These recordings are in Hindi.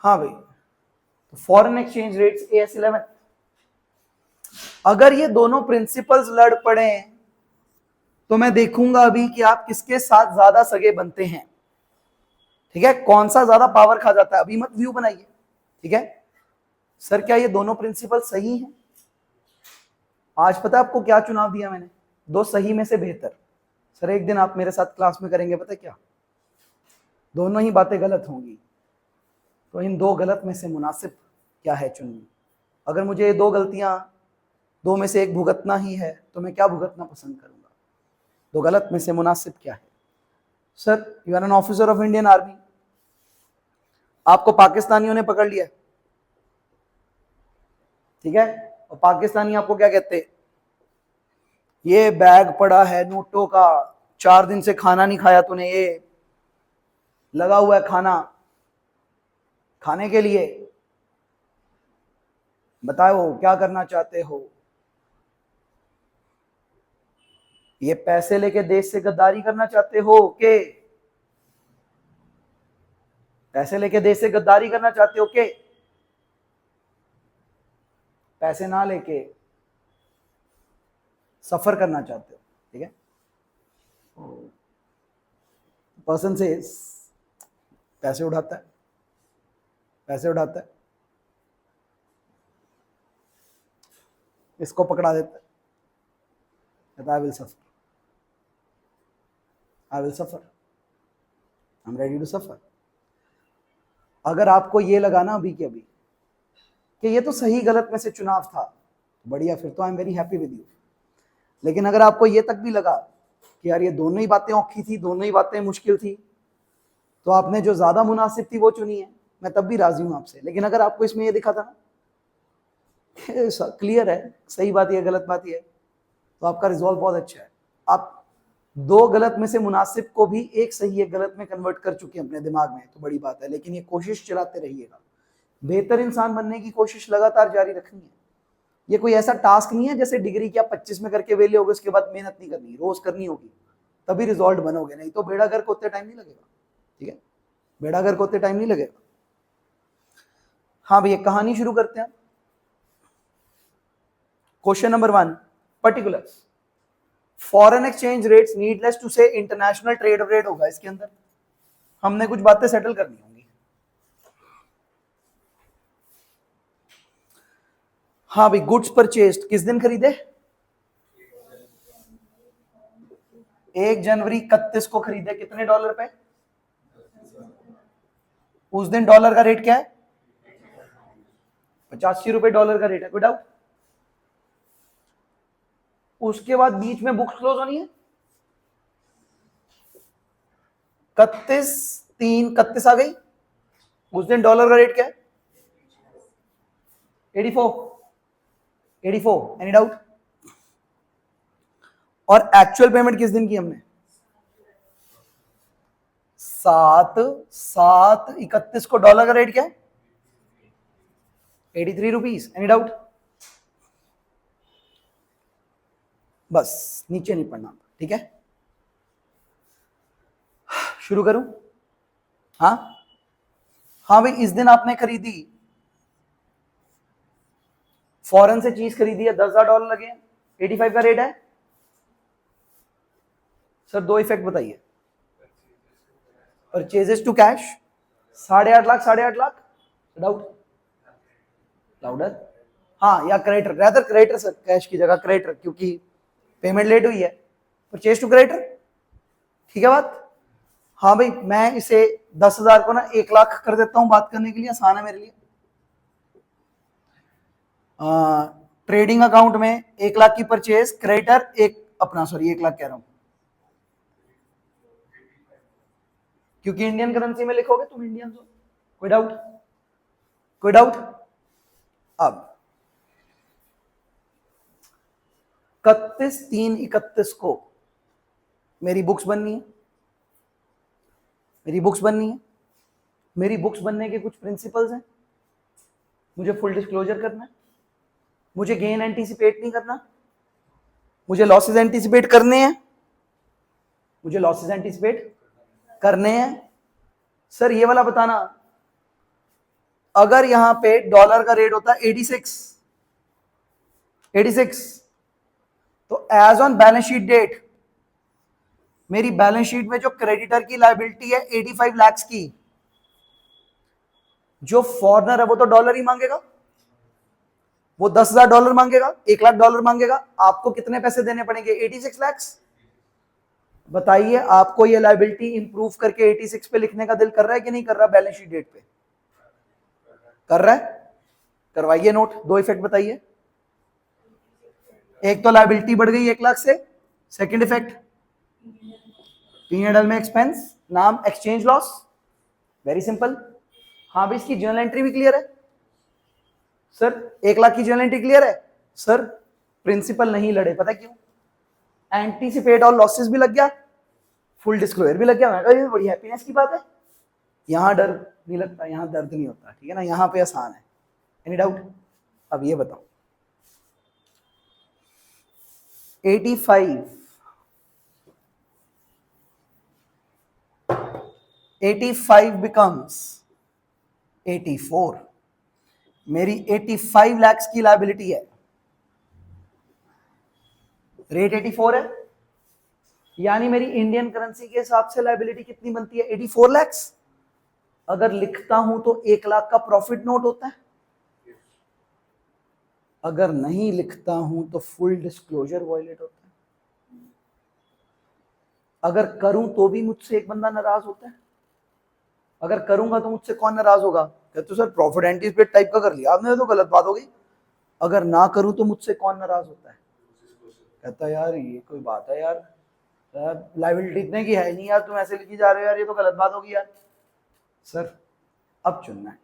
हाँ भाई, तो फॉरेन एक्सचेंज रेट्स AS11, अगर ये दोनों प्रिंसिपल्स लड़ पड़े तो मैं देखूंगा अभी कि आप किसके साथ ज्यादा सगे बनते हैं। ठीक है, कौन सा ज्यादा पावर खा जाता है, अभी मत व्यू बनाइए। ठीक है सर, क्या ये दोनों प्रिंसिपल सही हैं? आज पता है आपको क्या चुनाव दिया मैंने? दो सही में से बेहतर। सर एक दिन आप मेरे साथ क्लास में करेंगे, पता है क्या, दोनों ही बातें गलत होंगी, तो इन दो गलत में से मुनासिब क्या है चुनिए। अगर मुझे ये दो गलतियां, दो में से एक भुगतना ही है, तो मैं क्या भुगतना पसंद करूंगा? दो गलत में से मुनासिब क्या है? Sir you are an officer of Indian army, आपको पाकिस्तानियों ने पकड़ लिया, ठीक है, और पाकिस्तानी आपको क्या कहते हैं, ये बैग पड़ा है नोटों का, 4 दिन से खाना नहीं खाया तूने, ये लगा हुआ है खाना खाने के लिए, बताओ क्या करना चाहते हो? ये पैसे लेके देश से गद्दारी करना चाहते हो के? पैसे लेके देश से गद्दारी करना चाहते हो के? पैसे ना लेके सफर करना चाहते हो? ठीक है, पर्सन से पैसे उठाता है, पैसे उठाता है, इसको पकड़ा देता है, कहता है I will suffer, I will suffer, I am ready to suffer. अगर आपको ये लगा ना अभी के अभी कि ये तो सही गलत में से चुनाव था, बढ़िया, फिर तो I am very happy with you. लेकिन अगर आपको ये तक भी लगा कि यार ये दोनों ही बातें औखी थी, दोनों ही बातें मुश्किल थी, तो आपने जो ज्यादा मुनासिब थी वो चुनी है, मैं तब भी राजी हूं आपसे। लेकिन अगर आपको इसमें ये दिखा था ना क्लियर है, सही बात है गलत बात है, तो आपका रिजॉल्व बहुत अच्छा है। आप दो गलत में से मुनासिब को भी एक सही एक गलत में कन्वर्ट कर चुके हैं अपने दिमाग में, तो बड़ी बात है। लेकिन ये कोशिश चलाते रहिएगा, बेहतर इंसान बनने की कोशिश लगातार जारी रखनी है। ये कोई ऐसा टास्क नहीं है जैसे डिग्री क्या 25 में करके वेले होगे, उसके बाद मेहनत नहीं करनी, रोज करनी होगी, तभी रिजल्ट बनोगे, नहीं तो बेड़ा गर्क होते टाइम नहीं लगेगा। ठीक है, बेड़ा गर्क होते टाइम नहीं लगेगा। हाँ भैया, कहानी शुरू करते हैं। Question number 1, particulars, foreign exchange rates, needless to say international trade rate होगा इसके अंदर, हमने कुछ बातें सेटल करनी होंगी। हाँ भाई, गुड्स परचेस्ड किस दिन खरीदे? 1 जनवरी 31 को खरीदे, कितने डॉलर पे? उस दिन डॉलर का रेट क्या है? 85 रुपए डॉलर का रेट है, कोई डाउट? उसके बाद बीच में बुक्स क्लोज होनी है, 31/3/31 आ गई, उस दिन डॉलर का रेट क्या है? 84 एनी डाउट? और एक्चुअल पेमेंट किस दिन की हमने? 7/7/31 को डॉलर का रेट क्या है? 83 रुपीज, एनी डाउट? बस नीचे नहीं पढ़ना, ठीक है, शुरू करूं? हाँ हाँ भाई, इस दिन आपने खरीदी, फॉरेन से चीज खरीदी है, $10,000 लगे, 85 का रेट है। सर दो इफेक्ट बताइए। Purchases to cash 8.5 lakh, 8.5 lakh, doubt? Louder? हाँ, या creditor, rather creditor sir, cash की जगह क्रेडिटर, क्योंकि पेमेंट लेट हुई है। परचेज टू क्रेडिटर, ठीक है बात? हाँ भाई, मैं इसे 10,000 को ना 1 लाख कर देता हूं, बात करने के लिए आसान है मेरे लिए। ट्रेडिंग अकाउंट में 1 लाख की परचेज, क्रेडिटर एक अपना, सॉरी 1 लाख कह रहा हूं, क्योंकि इंडियन करेंसी में लिखोगे तुम इंडियन हो। कोई डाउट? कोई डाउट? अब 31/3/31 को मेरी बुक्स बननी है, मेरी बुक्स बननी है। मेरी बुक्स बनने के कुछ प्रिंसिपल्स हैं, मुझे फुल डिस्क्लोजर करना है, मुझे गेन एंटीसिपेट नहीं करना, मुझे लॉसेस एंटीसिपेट करने हैं, मुझे लॉसेस एंटीसिपेट करने हैं। सर ये वाला बताना अगर यहां पे डॉलर का रेट होता है 86, तो as on balance sheet date मेरी बैलेंस शीट में जो क्रेडिटर की लायबिलिटी है 85 लाख की, जो फॉरनर है वो तो डॉलर ही मांगेगा, वो $10,000 मांगेगा, $1,00,000 मांगेगा। आपको कितने पैसे देने पड़ेंगे? 86 लाख। बताइए आपको ये लायबिलिटी इंप्रूव करके 86 पे लिखने का दिल कर रहा है कि नहीं कर रहा? बैलेंस शीट डेट पे कर रहा है? करवाइए नोट। दो इफेक्ट बताइए। एक तो लायबिलिटी बढ़ गई 1 लाख से, सेकंड इफेक्ट P&L में एक्सपेंस, नाम एक्सचेंज लॉस, वेरी सिंपल। हाँ भाई, इसकी जर्नल एंट्री भी क्लियर है सर, 1 लाख की जर्नल एंट्री क्लियर है सर। प्रिंसिपल नहीं लड़े, पता क्यों? एंटीसिपेट और लॉसेस भी लग गया, फुल डिस्क्लोजर भी लग गया। मैं कहा ये बड़ी हैप्पीनेस की बात है। यहां डर नहीं लगता, यहां दर्द नहीं होता, ठीक है ना? यहां पे आसान है। Any doubt? अब ये बताओ 85 becomes 84। मेरी 85 लाख की लायबिलिटी है, रेट 84 है, यानी मेरी इंडियन करेंसी के हिसाब से लायबिलिटी कितनी बनती है? 84 लाख। अगर लिखता हूं तो 1 लाख का प्रॉफिट नोट होता है, अगर नहीं लिखता हूं तो फुल डिस्क्लोजर वायलेट होता है। अगर करूं तो भी मुझसे एक बंदा नाराज होता है, अगर करूंगा तो मुझसे कौन नाराज होगा? कहते सर प्रॉफिट एंटीसिपेट टाइप का कर लिया आपने तो गलत बात हो गई। अगर ना करूं तो मुझसे कौन नाराज होता है? कहता यार ये कोई बात है यार, लायबिलिटी इतने की है नहीं यार, तुम ऐसे लिखी जा रहे हो यार, ये तो गलत बात होगी यार। सर अब चुनना है।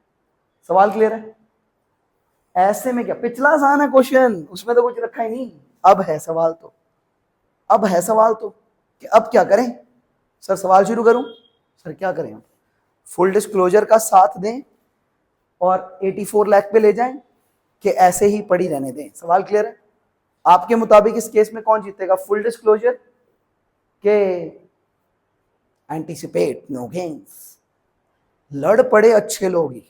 सवाल क्लियर है? ऐसे में क्या, पिछला आसान है क्वेश्चन, उसमें तो कुछ रखा ही नहीं। अब है सवाल तो, अब है सवाल तो कि अब क्या करें? सर सवाल शुरू करूं? सर क्या करें? फुल डिस्क्लोजर का साथ दें और 84 लाख पे ले जाएं कि ऐसे ही पड़ी रहने दें? सवाल क्लियर है? आपके मुताबिक इस केस में कौन जीतेगा? फुल डिस्क्लोजर के एंटीसिपेट नो गेन्स? लड़ पड़े अच्छे लोग ही।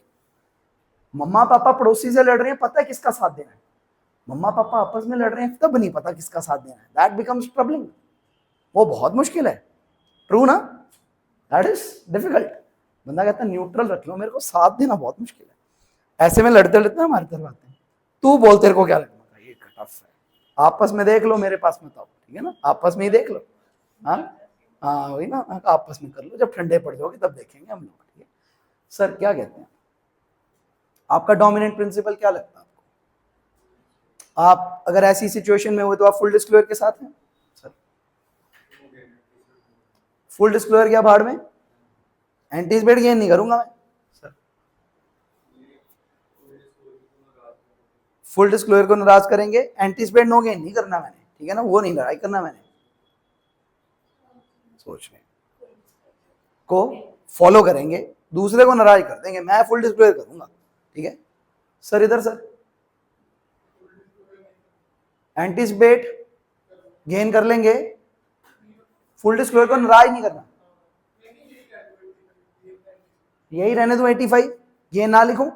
मम्मा पापा पड़ोसी से लड़ रहे हैं, पता है किसका साथ देना है? मम्मा पापा आपस में लड़ रहे हैं, तब नहीं पता किसका साथ देना है। That becomes problem. वो बहुत मुश्किल है। ट्रू ना? That is difficult. बंदा कहता है न्यूट्रल रख लो, मेरे को साथ देना बहुत मुश्किल है। ऐसे में लड़ते लड़ते हमारे तरफ आते हैं, तू बोल तेरे को क्या लगता है? ये टफ है, आपस में देख लो, मेरे पास मत आओ, ठीक है ना? आपस में ही देख लो। हाँ हाँ वही ना, आपस में कर लो, जब ठंडे पड़ जाओगे तब देखेंगे हम लोग, ठीक है? सर क्या कहते हैं, आपका डोमिनेंट प्रिंसिपल क्या लगता है आपको? आप अगर ऐसी सिचुएशन में हो तो आप फुल डिस्क्लोजर के साथ हैं? सर फुल डिस्क्लोजर क्या भाड़ में, एंटीसिपेट गेन नहीं करूंगा मैं। सर फुल डिस्क्लोजर को नाराज करेंगे, एंटीसिपेट नो गेन नहीं करना मैंने, ठीक है ना? वो नहीं लड़ाई करना मैंने। सोचने को फॉलो करेंगे, दूसरे को नाराज कर देंगे, मैं फुल डिस्क्लोजर करूंगा, ठीक है? सर इधर सर एंटीसिपेट गेन कर लेंगे, फुल डिस्क्लोजर को नाराज नहीं करना। यही रहने दो 85, गेन ना लिखूं।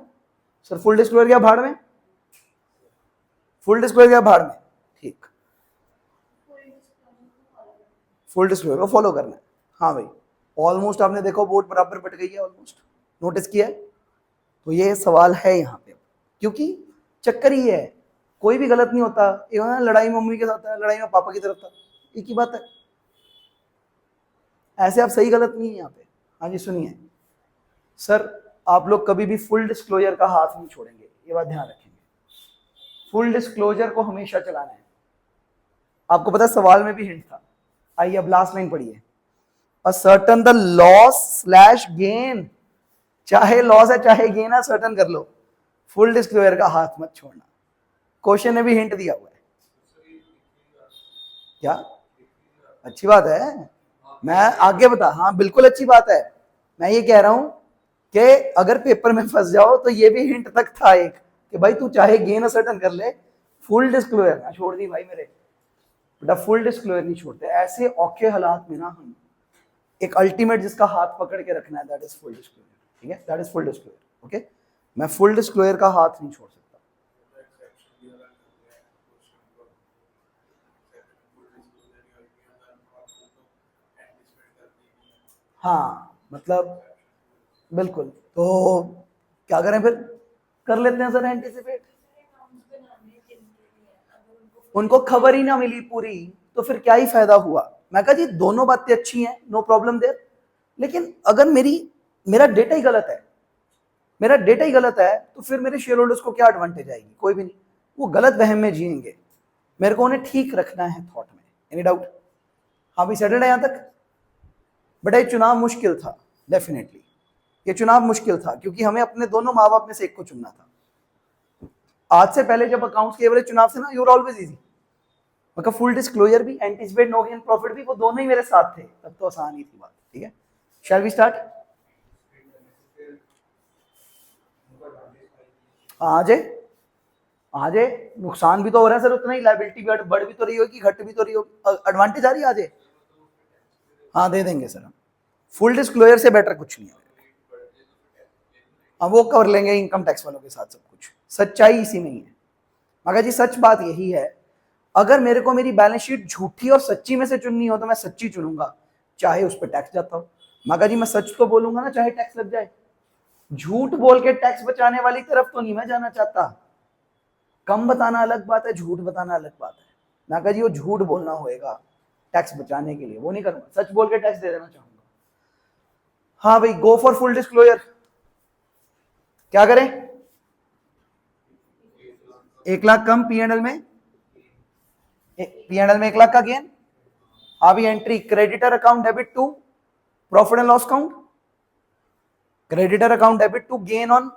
सर फुल डिस्क्लोजर क्या भाड़ में, फुल डिस्क्लोजर क्या भाड़ में, ठीक, फुल डिस्क्लोजर को फॉलो करना है। हाँ भाई, ऑलमोस्ट आपने देखो बोर्ड बराबर बट गई है, ऑलमोस्ट नोटिस किया है? तो ये सवाल है यहाँ पे, क्योंकि चक्कर ही है, कोई भी गलत नहीं होता। ये लड़ाई मम्मी के साथ है, लड़ाई में पापा की तरफ था, एक ही बात है। ऐसे आप सही गलत नहीं है यहाँ पे। हाँ जी सुनिए सर, आप लोग कभी भी फुल डिस्क्लोजर का हाथ नहीं छोड़ेंगे, ये बात ध्यान रखेंगे। फुल डिस्क्लोजर को हमेशा चलाना है। आपको पता है सवाल में भी हिंट था। आइए अब लास्ट लाइन पढ़िए, ascertain the loss slash gain, चाहे लॉस है चाहे गेन है, सर्टन कर लो, फुल डिस्क्लोजर का हाथ मत छोड़ना। क्वेश्चन ने भी हिंट दिया हुआ है। क्या अच्छी बात है, मैं आगे बता, हाँ बिल्कुल अच्छी बात है। मैं ये कह रहा हूं कि अगर पेपर में फंस जाओ तो ये भी हिंट तक था एक, कि भाई तू चाहे गेन असर्टन कर ले, फुल डिस्क्लोजर ना छोड़ दी भाई मेरे बेटा, फुल डिस्क्लोजर नहीं छोड़ते। ऐसे औखे हालात में ना हम एक अल्टीमेट जिसका हाथ पकड़ के रखना है, दैट इज फुल डिस्क्लोजर, ठीक है? That is full disclosure, okay? मैं फुल डिस्क्लोजर का हाथ नहीं छोड़ सकता। हाँ मतलब बिल्कुल, तो क्या करें फिर? कर लेते हैं सर एंटीसिपेट। उनको खबर ही ना मिली पूरी, तो फिर क्या ही फायदा हुआ। मैं कहा जी दोनों बातें अच्छी हैं, नो प्रॉब्लम देयर, लेकिन अगर मेरा डेटा ही गलत है, मेरा डेटा ही गलत है, तो फिर मेरे शेयर होल्डर्स को क्या एडवांटेज आएगी? कोई भी नहीं, वो गलत वहम में जिएंगे। मेरे को उन्हें ठीक रखना है थॉट में। Any doubt? हाँ भाई, सेटल्ड है यहां तक? बेटा ये चुनाव मुश्किल था, डेफिनेटली ये चुनाव मुश्किल था, क्योंकि हमें अपने दोनों माँ बाप में से एक को चुनना था। आज से पहले जब अकाउंट्स के एवरेज चुनाव से ना, यूर ऑलवेज इजी, मतलब फुल डिस्क्लोजर भी, एंटीसिपेट नो गेन प्रॉफिट भी, वो दोनों ही मेरे साथ थे, तब तो आसान ही थी बात। ठीक है, शैल वी स्टार्ट? आज नुकसान भी तो हो रहा है सर उतना ही, लाइबिलिटी भी बढ़ भी तो रही होगी, घट भी तो रही होगी, एडवांटेज आ रही है आज। हाँ दे देंगे सर हम, फुल डिस्क्लोजर से बेटर कुछ नहीं है। अब वो कर लेंगे इनकम टैक्स वालों के साथ सब कुछ, सच्चाई इसी में ही है। मगर जी सच बात यही है, अगर मेरे को मेरी बैलेंस शीट झूठी और सच्ची में से चुननी हो तो मैं सच्ची चुनूंगा, चाहे उस पर टैक्स जाता हो। मगर जी मैं सच तो बोलूंगा ना, चाहे टैक्स लग जाए। झूठ बोल के टैक्स बचाने वाली तरफ तो नहीं मैं जाना चाहता। कम बताना अलग बात है, झूठ बताना अलग बात है। मैं कहा जी वो झूठ बोलना होएगा टैक्स बचाने के लिए, वो नहीं करूंगा, सच बोल के टैक्स दे देना चाहूंगा। हाँ भाई, गो फॉर फुल डिस्क्लोजर। क्या करें? 1 लाख कम पीएनएल में, पीएनएल में 1 लाख का गेन। अभी entry creditor account debit to profit and loss account, creditor account debit to gain on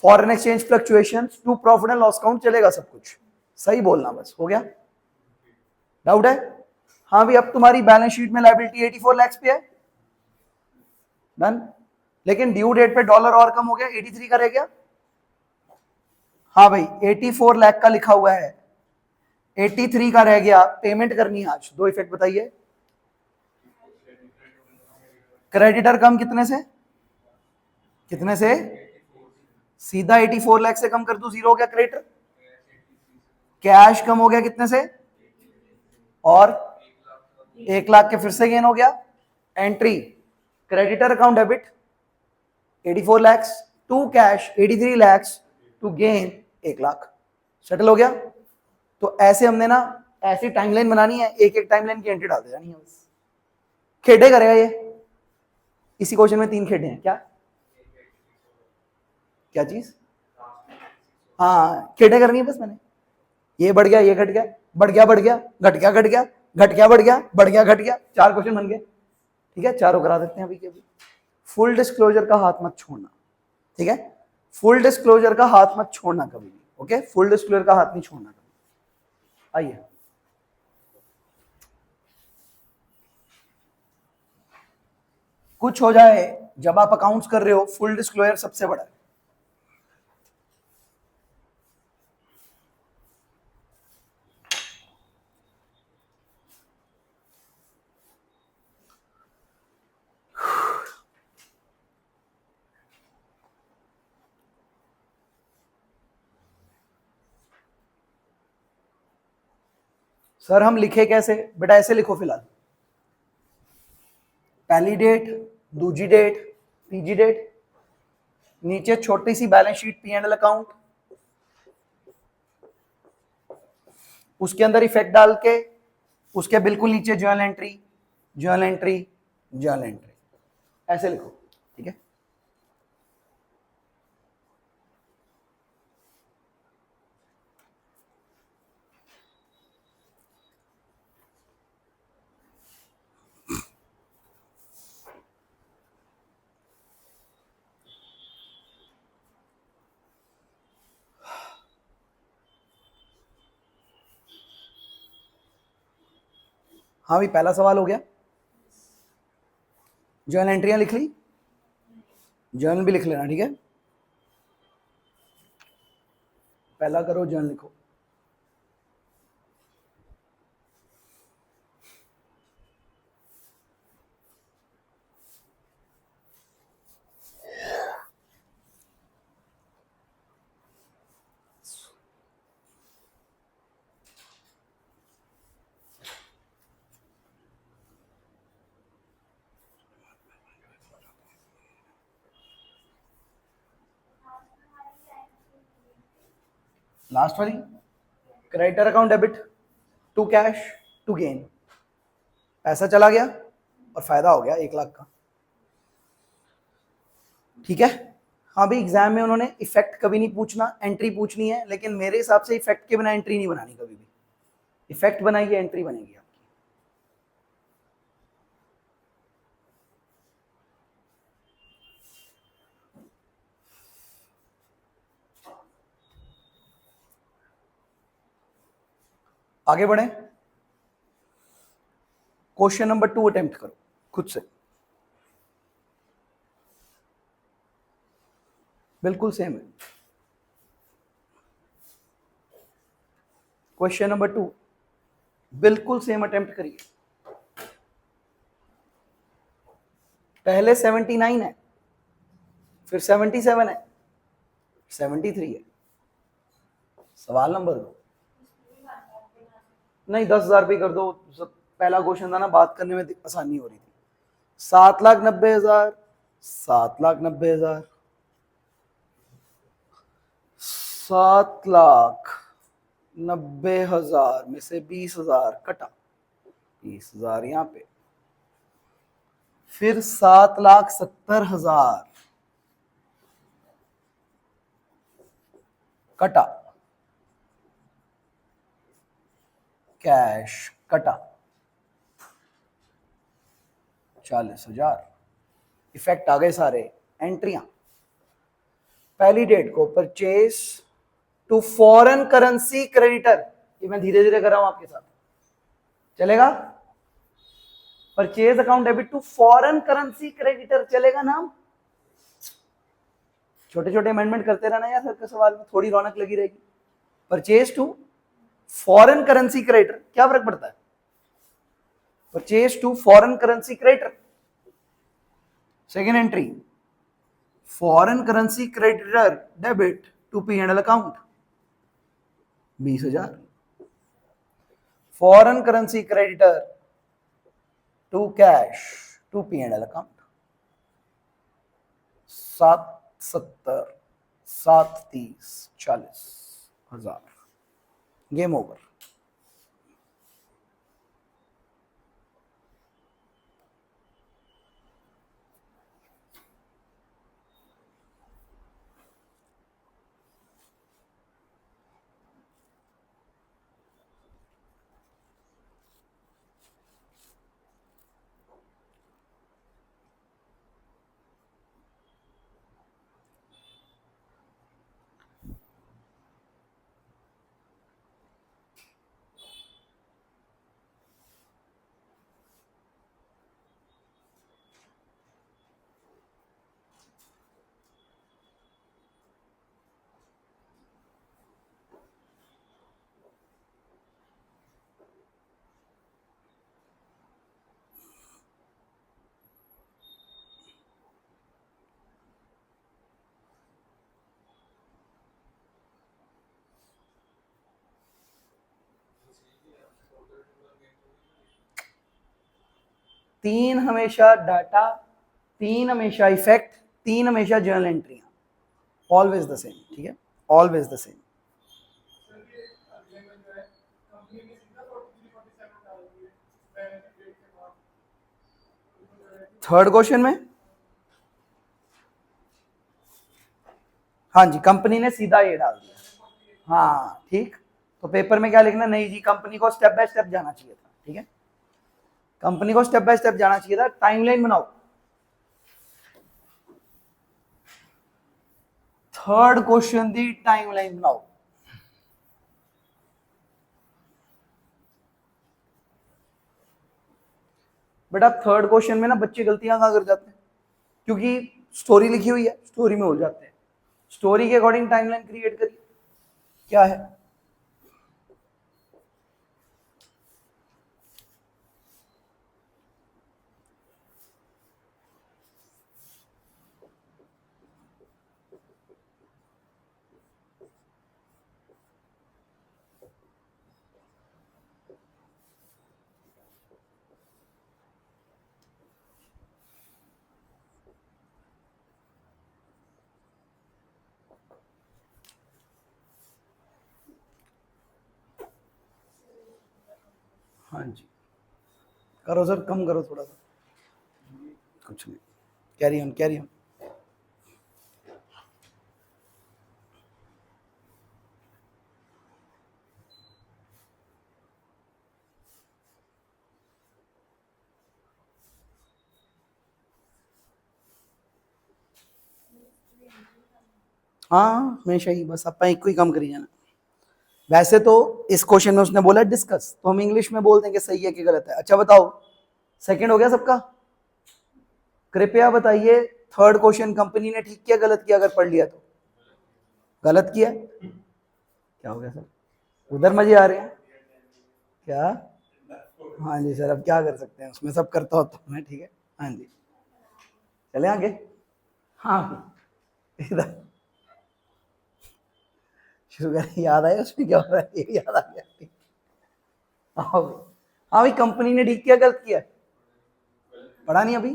foreign exchange fluctuations to profit and loss account, चलेगा सब कुछ सही बोलना, बस हो गया। डाउट है? हाँ भाई, अब तुम्हारी बैलेंस शीट में लायबिलिटी 84 लाख पे है, डन। लेकिन ड्यू डेट पे डॉलर और कम हो गया, 83 का रह गया। हाँ भाई 84 लाख का लिखा हुआ है, 83 का रह गया, पेमेंट करनी है आज। दो इफेक्ट बताइए। क्रेडिटर कम कितने से? कितने से? सीधा 84 लाख से कम कर दू, जीरो हो गया क्रेडिटर। कैश कम हो गया कितने से? और 1 लाख के फिर से गेन हो गया। Entry creditor account debit 84 lakhs to cash 83 lakhs to gain 1 lakh, settle हो गया। तो ऐसे हमने ना ऐसी टाइमलाइन बनानी है, एक एक टाइमलाइन की एंट्री डाल दे जानी है बस। खेडे करेगा ये, इसी क्वेश्चन में 3 खेडे हैं। क्या क्या चीज? हाँ खेडे करनी है बस मैंने, ये बढ़ गया, ये घट गया, बढ़ गया, बढ़ गया, घट गया, घट गया, घट गया, बढ़ गया, बढ़ गया, घट गया, 4 क्वेश्चन बन गए। ठीक है, चारों करा देते हैं अभी के अभी। फुल डिस्क्लोजर का हाथ मत छोड़ना, ठीक है? फुल डिस्क्लोजर का हाथ मत छोड़ना कभी भी, ओके? फुल डिस्क्लोजर का हाथ नहीं छोड़ना कभी। आइए, कुछ हो जाए, जब आप अकाउंट्स कर रहे हो फुल डिस्क्लोजर सबसे बड़ा है। सर हम लिखे कैसे? बेटा ऐसे लिखो फिलहाल, पहली डेट, दूसरी डेट, तीसरी डेट, नीचे छोटी सी balance sheet P and L account, उसके अंदर इफेक्ट डाल के उसके बिल्कुल नीचे journal entry, journal entry, journal entry, ऐसे लिखो, ठीक है? हाँ भाई पहला सवाल हो गया, जर्नल एंट्रियां लिख ली, जर्नल भी लिख लेना, ठीक है? पहला करो, जर्नल लिखो। लास्ट वाली, creditor account debit to cash to gain, पैसा चला गया और फायदा हो गया 1 लाख का। ठीक है। हाँ भाई, एग्जाम में उन्होंने इफेक्ट कभी नहीं पूछना, एंट्री पूछनी है, लेकिन मेरे हिसाब से इफेक्ट के बिना एंट्री नहीं बनानी कभी भी। इफेक्ट बनाइए, एंट्री बनेगी आपकी। आगे बढ़े, क्वेश्चन नंबर 2 अटेम्प्ट करो खुद से, बिल्कुल सेम है। क्वेश्चन नंबर 2 बिल्कुल सेम अटेम्प्ट करिए। पहले 79 है, फिर 77 है, 73 है। सवाल नंबर 2, नहीं 10,000 पे कर दो। पहला क्वेश्चन था ना, बात करने में आसानी हो रही थी। 7,90,000, 7,90,000, 7,90,000 में से 20,000 कटा, 20,000 यहां पे, फिर 7,70,000 कटा, कैश कटा 40,000, इफेक्ट आ गए सारे। एंट्रियां, पहली डेट को purchase to foreign currency creditor, ये मैं धीरे धीरे कर रहा हूं आपके साथ, चलेगा? Purchase account debit to foreign currency creditor, चलेगा नाम? छोटे छोटे अमेंडमेंट करते रहना यार, सर के सवाल में थोड़ी रौनक लगी रहेगी। Purchase to foreign currency creditor, क्या फर्क पड़ता है? Purchase to foreign currency creditor, second entry, foreign currency creditor debit to P&L account 20,000, foreign currency creditor to cash to P&L account 770, 730, 40,000, game over. तीन हमेशा डाटा, तीन हमेशा इफेक्ट, तीन हमेशा जर्नल एंट्रियां, ऑलवेज द सेम। ठीक है, always the same. Third question में, हाँ जी, कंपनी ने सीधा ये डाल दिया। हाँ ठीक, तो पेपर में क्या लिखना? नहीं जी, कंपनी को स्टेप बाय स्टेप जाना चाहिए था। ठीक है, कंपनी को स्टेप बाय स्टेप जाना चाहिए था। टाइमलाइन बनाओ, थर्ड क्वेश्चन दी टाइमलाइन बनाओ। बेटा थर्ड क्वेश्चन में ना बच्चे गलतियां कहां कर जाते हैं, क्योंकि स्टोरी लिखी हुई है, स्टोरी में हो जाते हैं। स्टोरी के अकॉर्डिंग टाइमलाइन क्रिएट करिए, क्या है? हाँ जी, करो सर, कम करो थोड़ा सा। कुछ नहीं, कैरी ऑन कैरी ऑन। हाँ हमेशा ही, बस आप एक ही काम करिए ना। वैसे तो इस क्वेश्चन में उसने बोला डिस्कस, तो हम इंग्लिश में बोल देंगे सही है कि गलत है। अच्छा बताओ, सेकंड हो गया सबका। कृपया बताइए, थर्ड क्वेश्चन कंपनी ने ठीक किया गलत किया? अगर पढ़ लिया तो गलत किया। क्या हो गया सर? उधर मजे आ रहे हैं क्या? हाँ जी सर, अब क्या कर सकते हैं, उसमें सब करता होता हूँ मैं, ठीक है। हाँ जी, चले आगे। हाँ इधर शुगर याद आया, उसमें क्या हो रहा है, ये याद आ गया। हाँ भाई, हाँ भाई, कंपनी ने ठीक किया गलत किया? पढ़ा नहीं अभी?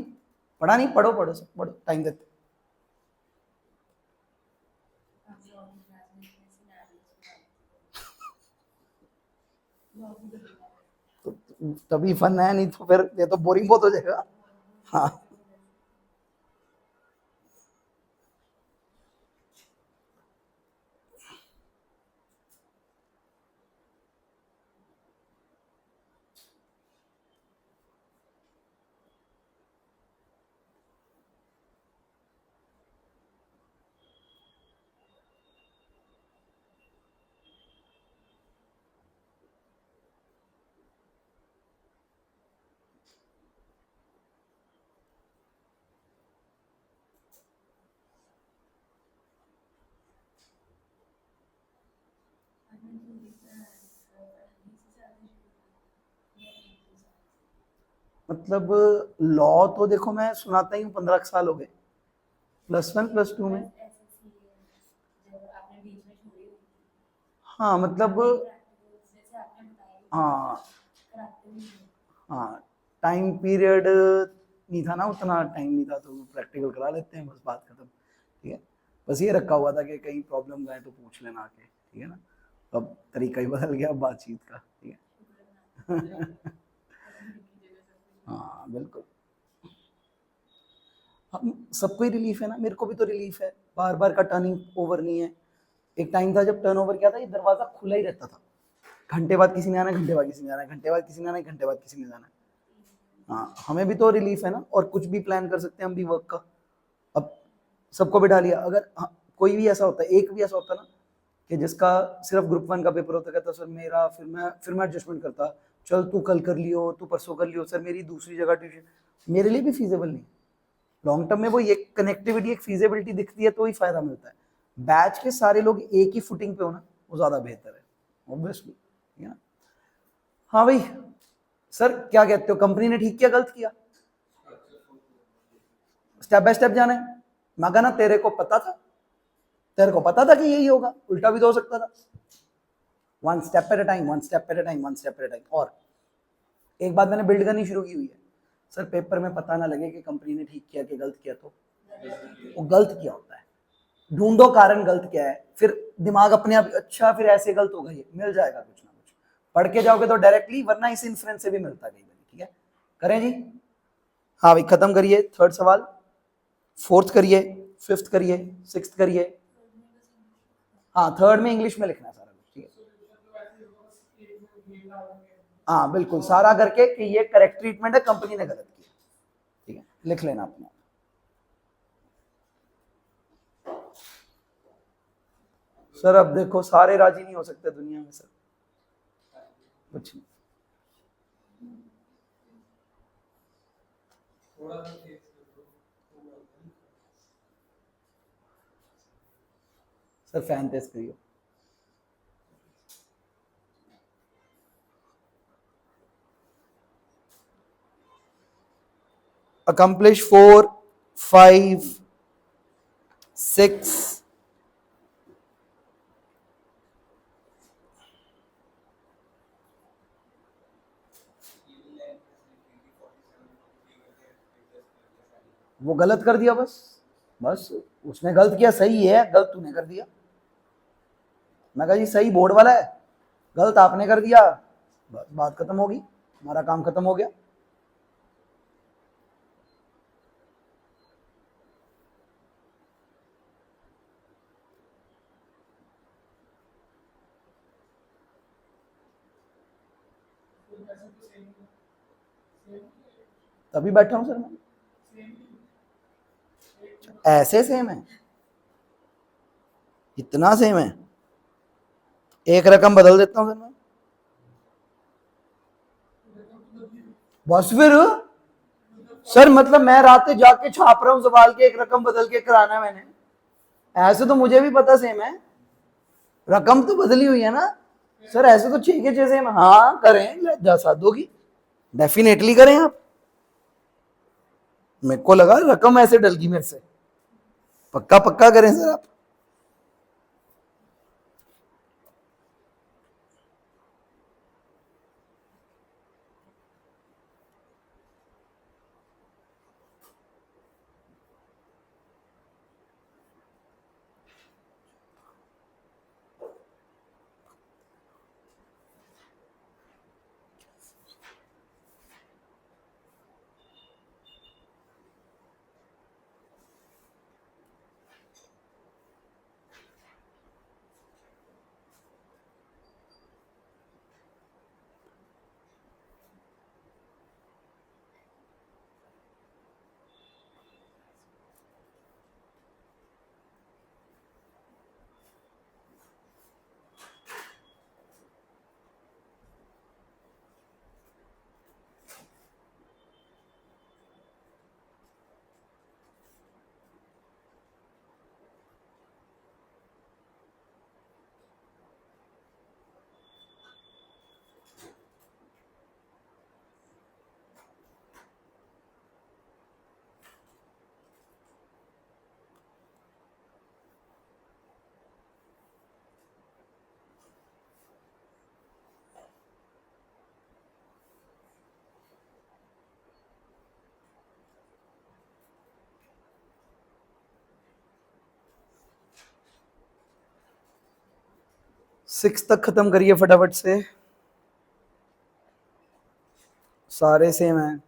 पढ़ा नहीं? पढ़ो पढ़ो सब पढ़ो, टाइम देते। तो तभी फन है, नहीं तो फिर ये तो बोरिंग बहुत हो जाएगा। हाँ मतलब लॉ तो देखो मैं सुनाता ही हूँ, 15 साल हो गए, +1 +2 में। हाँ मतलब, हाँ हाँ, टाइम पीरियड नहीं था ना, उतना टाइम नहीं था, तो प्रैक्टिकल करा लेते हैं, बस बात खत्म। ठीक है, बस ये रखा हुआ था कि कहीं प्रॉब्लम आए तो पूछ लेना आके, ठीक है ना। अब तरीका ही बदल गया बातचीत का, ठीक है। हाँ बिल्कुल, हम सबको ही रिलीफ है ना, मेरे को भी तो रिलीफ है, बार बार का टर्निंग ओवर नहीं है। एक टाइम था जब टर्न ओवर क्या था, ये दरवाजा खुला ही रहता था, घंटे बाद किसी ने आना, घंटे बाद किसी ने आना, घंटे बाद किसी ने आना, घंटे बाद किसी ने जाना। हाँ हमें भी तो रिलीफ है ना, और कुछ भी प्लान कर सकते हैं हम भी वर्क का। अब सबको बिठा लिया, अगर हाँ, कोई भी ऐसा होता है, एक भी ऐसा होता ना कि जिसका सिर्फ ग्रुप 1 का पेपर होता, कहता सर मेरा, फिर मैं एडजस्टमेंट करता, चल तू कल कर लियो, तू परसों कर लियो, सर मेरी दूसरी जगह ट्यूशन, मेरे लिए भी फीजेबल नहीं। लॉन्ग टर्म में वो ये कनेक्टिविटी, एक फीजेबिलिटी दिखती है तो ही फायदा मिलता है। बैच के सारे लोग एक ही फुटिंग पे होना वो ज्यादा बेहतर है, ऑब्वियसली, ठीक है ना। हाँ भाई, सर क्या कहते हो, कंपनी ने ठीक किया गलत किया? स्टेप बाय स्टेप जाना है। मैं कहना तेरे को पता था, तेरे को पता था कि यही होगा, उल्टा भी तो हो सकता था। One step at a time, one step at a time, one step at a time. और एक बात मैंने बिल्ड करनी शुरू की हुई है, सर पेपर में पता ना लगे कि कंपनी ने ठीक किया कि गलत किया, तो वो गलत किया होता है। ढूंढो कारण गलत क्या है, फिर दिमाग अपने आप, अच्छा फिर ऐसे गलत होगा, ये मिल जाएगा कुछ ना कुछ। पढ़ के जाओगे तो डायरेक्टली, वरना इस इन्फ्लुएंस से भी मिलता कहीं, ठीक है। करें जी। हाँ भाई, खत्म करिए थर्ड सवाल, फोर्थ करिए, फिफ्थ करिए, सिक्स्थ करिए। हाँ थर्ड में इंग्लिश में लिखना है सारा कुछ, ठीक है। हाँ बिल्कुल, सारा करके कि ये करेक्ट ट्रीटमेंट है, कंपनी ने गलत किया, ठीक है, लिख लेना अपने। सर अब देखो, सारे राजी नहीं हो सकते दुनिया में सर, कुछ नहीं। सर फैन तेज करियो। accomplish 4 5 6 वो गलत कर दिया बस, बस उसने गलत किया, सही है गलत तूने कर दिया। मैं कहा जी सही बोर्ड वाला है, गलत आपने कर दिया, बस बात खत्म होगी। हमारा काम खत्म हो गया। तभी बैठा हूं सर मैं। ऐसे सेम है, इतना सेम है, एक रकम बदल देता हूं सर मैं, बस फिर सर मतलब मैं रात जाके छाप रहा हूं सवाल के, एक रकम बदल के कराना है मैंने, ऐसे तो मुझे भी पता सेम है, रकम तो बदली हुई है ना सर, ऐसे तो 6 के 6 सेम। हाँ करें, लज्जा साध होगी, डेफिनेटली करें आप। मेरे को लगा रकम ऐसे डल गई मेरे से, पक्का पक्का करें सर आप। सिक्स तक खत्म करिए फटाफट से, सारे सेम हैं।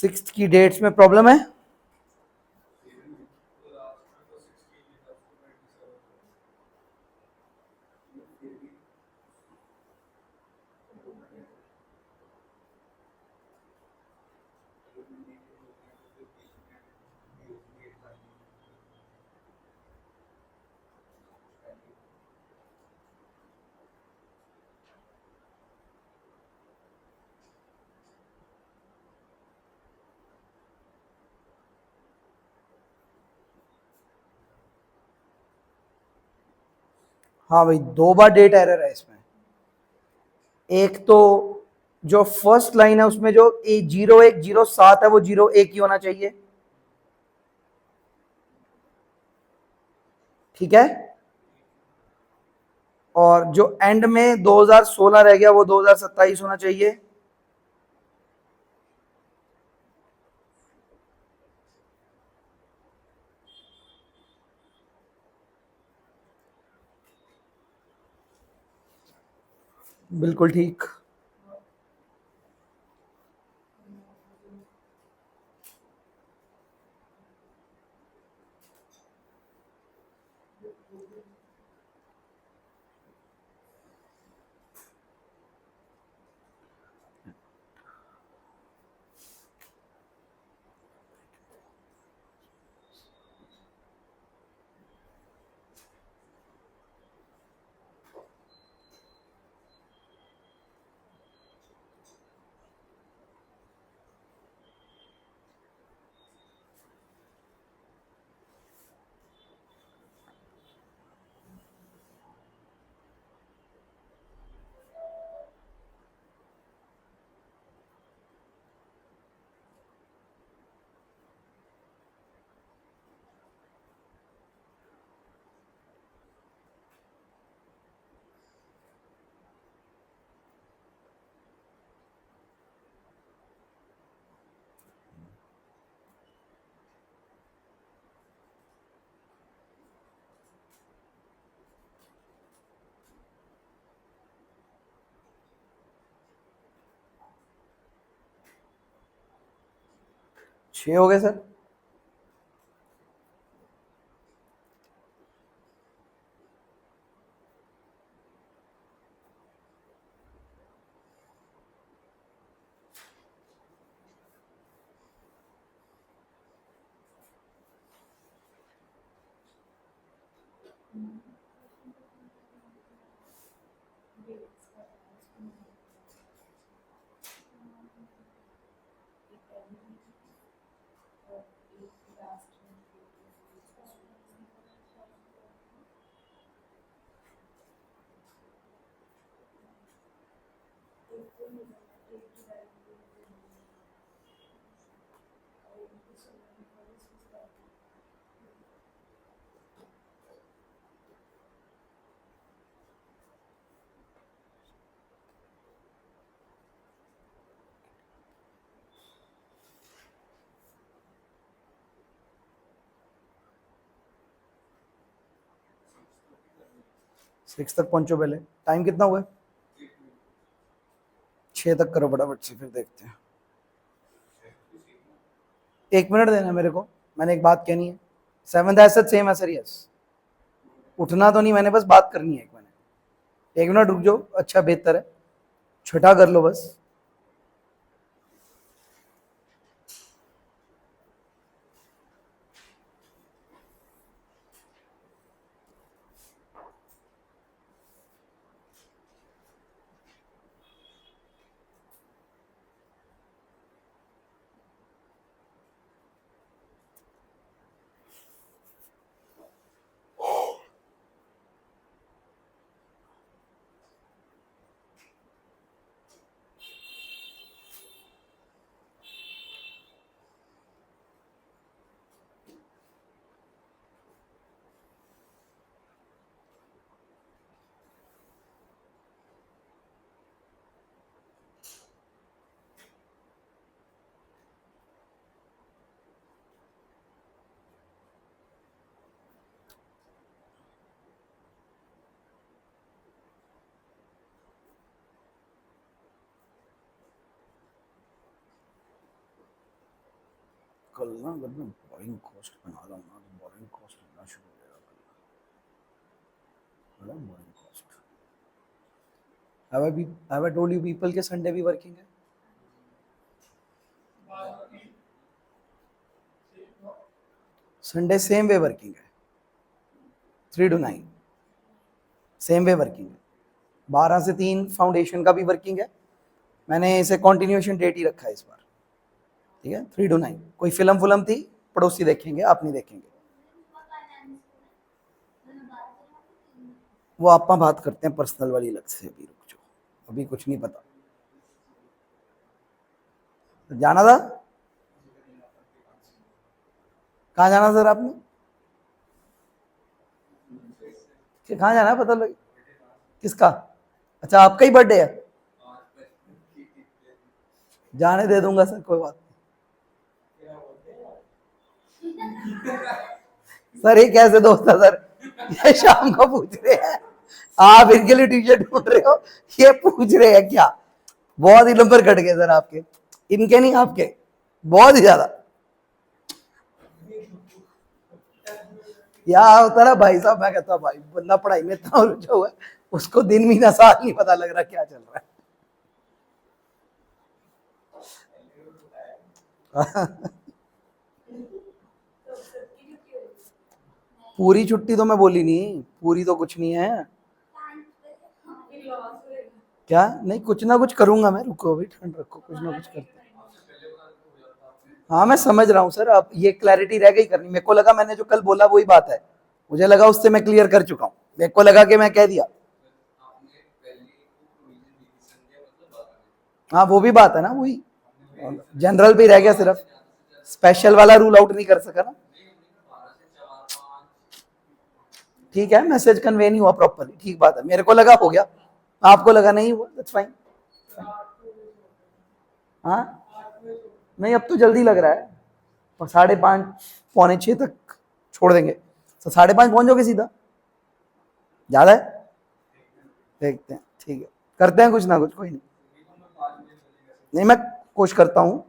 6 की डेट्स में प्रॉब्लम है। हाँ भाई, 2 बार डेट एरर है इसमें। एक तो जो फर्स्ट लाइन है उसमें जो 0107 है वो 01 ही होना चाहिए, ठीक है। और जो एंड में 2016 रह गया वो 2027 होना चाहिए। बिल्कुल ठीक। छह हो गए सर। सिक्स तक पहुंचो पहले। टाइम कितना हुआ है? 6 तक करो फटाफट से, फिर देखते हैं। 1 मिनट देना मेरे को, मैंने एक बात कहनी है। 7th एसेट सेम है सर, यस। उठना तो नहीं, मैंने बस बात करनी है। 1 मिनट, 1 मिनट रुक जाओ, अच्छा बेहतर है। छठा कर लो बस। कल ना अगर मैं बोरिंग कॉस्ट बना रहा हूँ ना तो बोरिंग कॉस्ट बनना शुरू हो जाएगा कल, मतलब borrowing cost. Have I told you people के संडे भी वर्किंग है? संडे सेम वे वर्किंग है, 3 to 9 सेम वे वर्किंग है। 12 से 3 फाउंडेशन का भी वर्किंग है, मैंने इसे कॉन्टिन्यूएशन डेट ही रखा है इस बार, ठीक है। 3 to 9 कोई फिल्म थी, पड़ोसी देखेंगे, आप नहीं देखेंगे। वो आप बात करते हैं पर्सनल वाली अलग से, अभी रुक जाओ, अभी कुछ नहीं पता। तो जाना था, कहाँ जाना सर आपने? कहाँ जाना है पता लगे? किसका? अच्छा आपका ही बर्थडे है, जाने दे दूंगा सर, कोई बात नहीं। सर ये कैसे दोस्त है सर, ये शाम को पूछ रहे हैं, आप इनके लिए टी शर्ट ढूंढ रहे हो, ये पूछ रहे हैं क्या? बहुत ही नंबर कट गए सर आपके, इनके नहीं आपके, बहुत ही ज्यादा। या होता ना भाई साहब, मैं कहता भाई बंदा पढ़ाई में इतना रुझा हुआ है, उसको दिन महीना साल नहीं पता लग रहा क्या चल रहा है। पूरी छुट्टी तो मैं बोली नहीं, पूरी तो कुछ नहीं है। क्या? नहीं कुछ ना कुछ करूंगा मैं, रुको अभी ठंड रखो, कुछ ना कुछ करते। हाँ मैं समझ रहा हूँ सर, अब ये क्लैरिटी रह गई करनी, मेरे को लगा मैंने जो कल बोला वही बात है, मुझे लगा उससे मैं क्लियर कर चुका हूँ, मेरे को लगा कि मैं कह दिया। हाँ वो भी बात है ना, वही जनरल भी रह गया, सिर्फ स्पेशल वाला रूल आउट नहीं कर सका ना। ठीक है, मैसेज कन्वे नहीं हुआ प्रॉपरली, ठीक बात है, मेरे को लगा हो गया, आपको लगा नहीं हुआ, दैट्स फाइन। हाँ नहीं अब तो जल्दी लग रहा है, 5:30 5:45 तक छोड़ देंगे, तो 5:30 पहुंच जाओगे सीधा, ज्यादा है, देखते हैं, ठीक है करते हैं कुछ ना कुछ, कोई नहीं। नहीं मैं कोशिश करता हूँ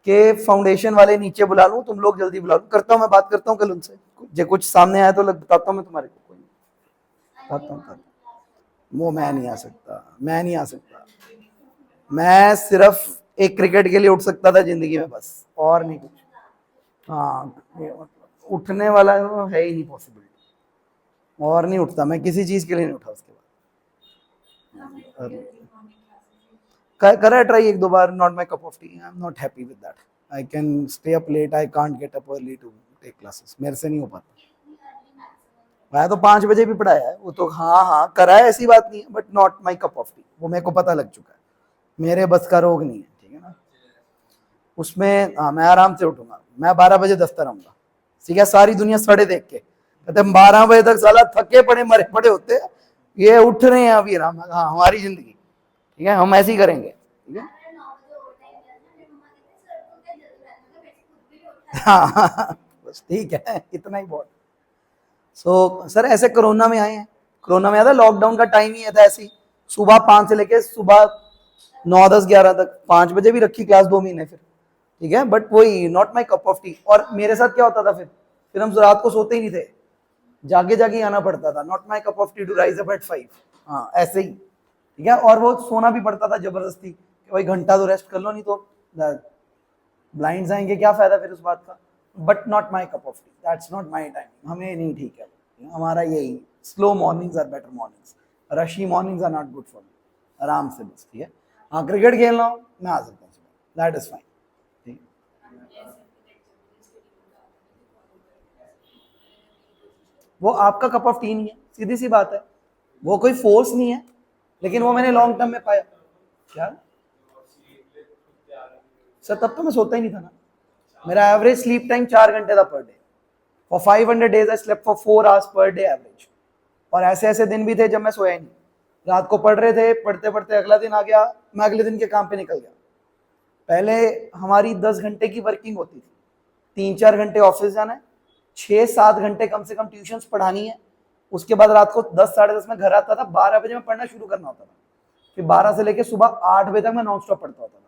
कि फाउंडेशन वाले नीचे बुला लूँ, तुम लोग जल्दी बुला लो, करता हूँ मैं बात करता हूँ कल उनसे, जो कुछ सामने आया तो बताता हूँ मैं तुम्हारे को, कोई नहीं बताता हूँ। वो मैं नहीं आ सकता, मैं नहीं आ सकता, मैं सिर्फ एक क्रिकेट के लिए उठ सकता था जिंदगी में बस, और नहीं कुछ। हाँ उठने वाला है ही नहीं पॉसिबिलिटी, और नहीं उठता मैं किसी चीज के लिए, नहीं उठा उसके बाद। करा ट्राई एक दो बार, not my cup of tea, I am not happy with that, I can stay up late, I can't get up early to take classes, मेरे से नहीं हो पाता। मैं तो 5 बजे भी पढ़ाया है वो तो, हाँ हाँ करा है, ऐसी बात नहीं है, but not my cup of T, वो मेरे को पता लग चुका है, मेरे बस का रोग नहीं है, ठीक है ना। उसमें हाँ मैं आराम से उठूंगा, मैं 12 बजे दफ्तर आऊंगा, ठीक है, सारी दुनिया सड़े देख के कहते हम 12 बजे तक साला थके पड़े मरे पड़े होते, ये उठ रहे हैं अभी आराम। हाँ हमारी जिंदगी, ठीक है, हम ऐसे ही करेंगे, ठीक है। हाँ बस ठीक है, इतना ही बहुत। सो सर ऐसे कोरोना में आए हैं, कोरोना में आता लॉकडाउन का टाइम ही था ऐसी, सुबह 5 से लेके सुबह 9 10 11 तक, 5 बजे भी रखी क्लास 2 महीने फिर, ठीक है, बट वही not my cup of T. और मेरे साथ क्या होता था फिर हम रात को सोते ही नहीं थे, जागे जागे आना पड़ता था, not my cup of tea to rise up at 5, हाँ ऐसे ही, ठीक है। और वो सोना भी पड़ता था जबरदस्ती कि भाई घंटा तो रेस्ट कर लो, नहीं तो ब्लाइंड्स आएंगे, क्या फायदा फिर उस बात का। But not my cup of tea, that's not my time, हमें नहीं ठीक है, हमारा यही slow mornings are better mornings, rushy mornings are not good for me, आराम से बस, ठीक है। हाँ क्रिकेट खेलना हो मैं आ सकता हूँ, दैट इज फाइन, ठीक है। वो आपका कप ऑफ टी नहीं है, सीधी सी बात है, वो कोई फोर्स नहीं है, लेकिन वो मैंने लॉन्ग टर्म में पाया। क्या सर, तब तो मैं सोता ही नहीं था ना, मेरा एवरेज स्लीप टाइम 4 घंटे था per day, for 500 days I slept for 4 hours per day average. और ऐसे ऐसे दिन भी थे जब मैं सोया ही नहीं, रात को पढ़ रहे थे, पढ़ते पढ़ते अगला दिन आ गया, मैं अगले दिन के काम पे निकल गया। पहले हमारी 10 घंटे की वर्किंग होती थी, 3 4 घंटे ऑफिस जाना है, 6 7 घंटे कम से कम ट्यूशंस पढ़ानी है, उसके बाद रात को 10 10:30 में घर आता था, 12 बजे में पढ़ना शुरू करना होता था, फिर 12 से लेकर सुबह 8 बजे तक मैं नॉन स्टॉप पढ़ता होता था।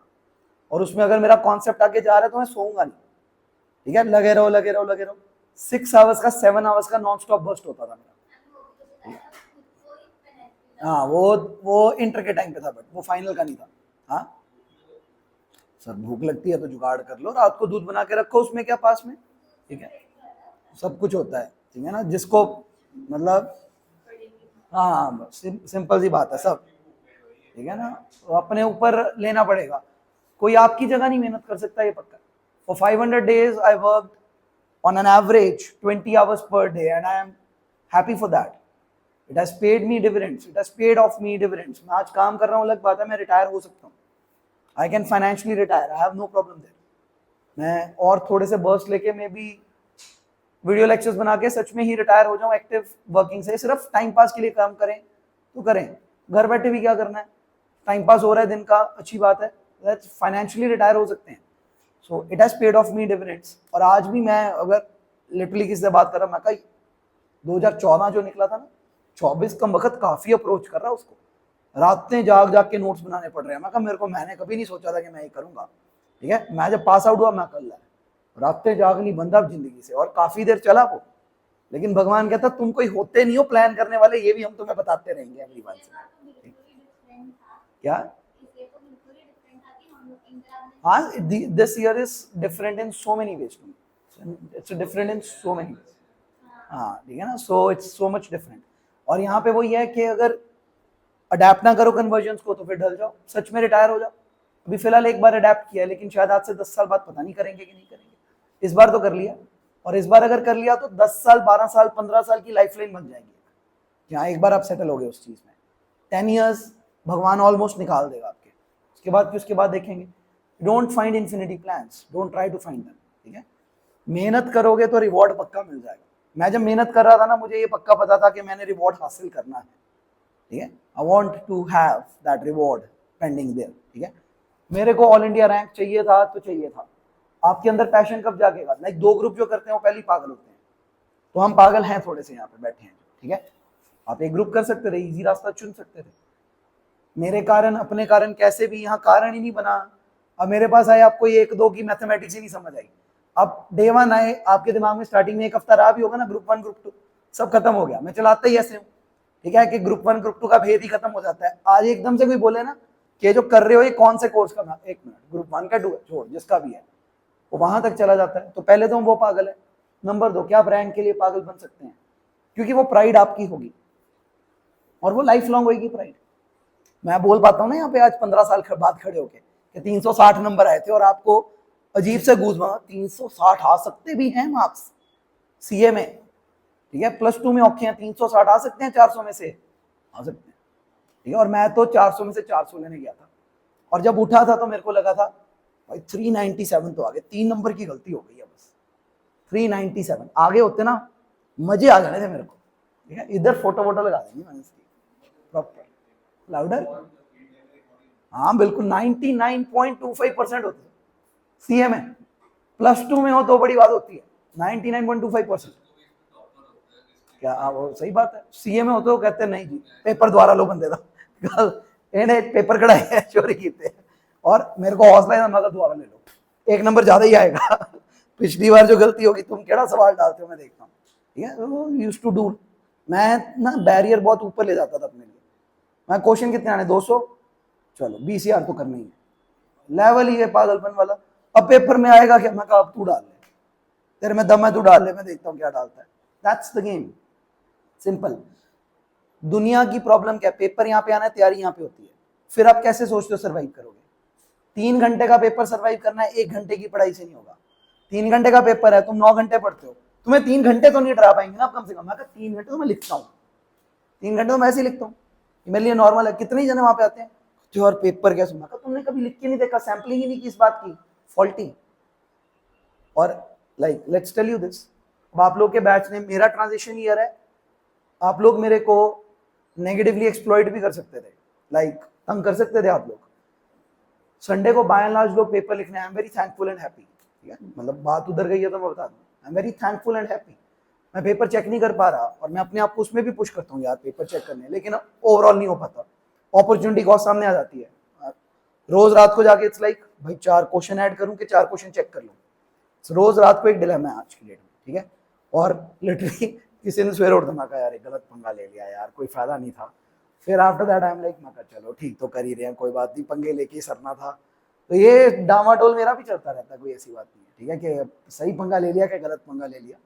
और उसमें अगर मेरा कॉन्सेप्ट आगे जा रहा है तो मैं सोऊंगा नहीं, ठीक है, लगे रहो लगे रहो लगे रहो। 6 आवर्स का 7 आवर्स का नॉन स्टॉप बर्स्ट होता था मेरा। हाँ वो इंटर के टाइम पे था, बट वो फाइनल का नहीं था। हाँ सर, भूख लगती है तो जुगाड़ कर लो, रात को दूध बना के रखो, उसमें क्या पास में, ठीक है, सब कुछ होता है, ठीक है ना, जिसको मतलब, हाँ सिंपल सी बात है सब, ठीक है ना, तो अपने ऊपर लेना पड़ेगा। कोई आपकी जगह नहीं मेहनत कर सकता, ये पक्का। For 500 days I worked on an average 20 hours per day and I am happy for that. It has paid me dividends. It has paid off me dividends. मैं आज काम कर रहा हूँ, अलग बात है, मैं रिटायर हो सकता हूँ। I can financially retire. I have no problem there. मैं और थोड़े से बर्स्ट लेके मैं भी वीडियो लेक्चर्स बना के सच में ही रिटायर हो जाऊं एक्टिव वर्किंग से। सिर्फ टाइम पास के लिए काम करें तो करें, घर बैठे भी क्या करना है, टाइम पास हो रहा है दिन का, अच्छी बात है, फाइनेंशियली रिटायर हो सकते हैं। So it has paid of me dividends. और आज भी मैं अगर लिटरली किसी से बात कर रहा, मैं कहा 2014 जो निकला था ना, 24 का वक्त काफी अप्रोच कर रहा है उसको, रातें जाग जाग के नोट्स बनाने पड़ रहे हैं। मैं कहा मेरे को, मैंने कभी नहीं सोचा था कि मैं ये करूंगा, ठीक है, मैं जब पास आउट हुआ मैं कर लिया, रातें जागनी बंद अब जिंदगी से, और काफी देर चला वो। लेकिन भगवान कहता तुम कोई होते नहीं हो प्लान करने वाले, ये भी हम तुम्हें बताते रहेंगे अगली बार से। क्या? हाँ, this year is different in so many ways, it's different in so many ways. हाँ ठीक है ना, so it's so much different. और यहाँ पे वो ये है कि अगर अडेप्ट ना करो कन्वर्जन्स को तो फिर ढल जाओ, सच में रिटायर हो जाओ। अभी फिलहाल एक बार अडेप्ट किया, लेकिन शायद आज से 10 साल बाद पता नहीं करेंगे कि नहीं करेंगे। इस बार तो कर लिया, और इस बार अगर कर लिया तो 10 साल 12 साल 15 साल की लाइफलाइन बन जाएगी, जहाँ एक बार आप सेटल हो गए उस चीज में। 10 years भगवान ऑलमोस्ट निकाल देगा आपके, उसके बाद देखेंगे। Don't find infinity plans, don't try to find them, ठीक है। मेहनत करोगे तो रिवॉर्ड पक्का मिल जाएगा। मैं जब मेहनत कर रहा था ना, मुझे ये पक्का पता था कि मैंने रिवॉर्ड हासिल करना है, ठीक है। I want to have that reward pending there, ठीक है। मेरे को ऑल इंडिया रैंक चाहिए था तो चाहिए था। आपके अंदर पैशन कब जागेगा? लाइक 2 ग्रुप जो करते हैं वो पहले ही पागल होते हैं, तो हम पागल हैं थोड़े से यहाँ पे बैठे हैं, ठीक है। आप एक ग्रुप कर सकते थे, इजी रास्ता चुन सकते थे। मेरे कारण अपने कारण कैसे भी यहाँ कारण ही नहीं बना। अब मेरे पास आए, आपको ये 1 2 की मैथमेटिक्स ही नहीं समझ आई, अब डे 1 आए, आपके दिमाग में स्टार्टिंग में 1 हफ्ता रहा भी होगा ना, ग्रुप 1 ग्रुप 2 सब खत्म हो गया। मैं चलाता ही ऐसे हूँ, ठीक है, कि ग्रुप 1 ग्रुप 2 का भेद ही खत्म हो जाता है। आज एकदम से कोई बोले ना कि जो कर रहे हो ये कौन से कोर्स का, 1 मिनट, ग्रुप 1 का 2 छोड़, जिसका भी है वो वहां तक चला जाता है। तो पहले तो वो पागल है। नंबर 2, क्या आप रैंक के लिए पागल बन सकते हैं? क्योंकि वो प्राइड आपकी होगी, और वो लाइफ लॉन्ग होगी प्राइड। मैं बोल पाता हूँ ना यहाँ पे आज 15 साल बाद खड़े होके कि 360 नंबर आए थे, और आपको अजीब से गूज़बम्स, 360 आ सकते भी हैं मार्क्स सीए में, ठीक है, +2 में औखे हैं, 360 आ सकते हैं 400 में से, आ सकते हैं, ठीक है। और मैं तो 400 में से 400 लेने गया था, और जब उठा था तो मेरे को लगा था भाई 397 तो आगे, 3 नंबर की गलती हो गई है बस। 397 आगे होते ना, मजे आ जाने थे मेरे को, ठीक है। इधर फोटो लगा देंगे मैंने इसकी प्रॉपर, लाउडर, हाँ बिल्कुल 99.25% होते सीए में, +2 में हो तो बड़ी बात होती है। 99.25%, क्या वो सही बात है। सीए में हो तो कहते हैं नहीं जी पेपर द्वारा लो बंदे का इन्हें पेपर कढ़ाए है चोरी कीते, और मेरे को हौसला है मगर द्वारा ले लो, 1 नंबर ज्यादा ही आएगा। पिछली बार जो गलती होगी, तुम केड़ा सवाल डालते हो मैं देखता हूँ, ठीक है। यूज्ड टू डू, मैं ना बैरियर बहुत ऊपर ले जाता था अपने लिए। मैं क्वेश्चन कितने आने, 200, चलो 20,000 तो करना ही है, लेवल ही है पागलपन वाला। अब पेपर में आएगा क्या, मैं कहा अब तू डाल ले, तेरे में दम है तू डाल ले, मैं देखता हूँ क्या डालता है। That's the game, simple. दुनिया की प्रॉब्लम क्या है, पेपर यहाँ पे आना है, तैयारी यहाँ पे होती है। फिर आप कैसे सोचते हो सर्वाइव करोगे? 3 घंटे का पेपर सर्वाइव करना है, 1 घंटे की पढ़ाई से नहीं होगा। 3 घंटे का पेपर है, तुम 9 घंटे पढ़ते हो, तुम्हें 3 घंटे तो नहीं डरा पाएंगे ना कम से कम। मैं 3 घंटे तो मैं लिखता हूँ, 3 घंटे तो मैं ऐसे ही लिखता हूँ, मेरे लिए नॉर्मल है। कितने जने वहां पे आते हैं और पेपर क्या सुना, तुमने कभी लिख के नहीं देखा, सैम्पलिंग ही नहीं की इस बात की, फॉल्टी। और like let's tell you this, अब आप लोग के बैच ने, मेरा ट्रांजिशन ईयर है, आप लोग मेरे को नेगेटिवली एक्सप्लॉइट भी कर सकते थे, लाइक तंग कर सकते थे आप लोग। संडे को बाय एंड लार्ज लोग पेपर लिखने, I am very thankful and happy, ठीक है। मतलब बात उधर गई है तो मैं बता दूं, I am very thankful and happy. मैं पेपर चेक नहीं कर पा रहा, और मैं अपने आप को उसमें भी पुश करता हूँ यार पेपर चेक करने, लेकिन ओवरऑल नहीं हो पाता। अपॉर्चुनिटी कॉस्ट सामने आ जाती है। रोज रात को जाके इट्स लाइक भाई 4 क्वेश्चन ऐड करूं कि 4 क्वेश्चन चेक कर लूं, रोज रात को एक डिलेमा है आज की डेट में, ठीक है। और लिटरली किसी ने सवेरे उठ मैं कहा यार गलत पंगा ले लिया यार, कोई फायदा नहीं था। फिर after that I am like मैं कहा चलो ठीक तो कर ही रहे हैं, कोई बात नहीं, पंगे लेके ही सरना था। तो ये डामाडोल मेरा भी चलता रहता है, कोई ऐसी बात नहीं है, ठीक है, कि सही पंगा ले लिया कि गलत पंगा ले लिया।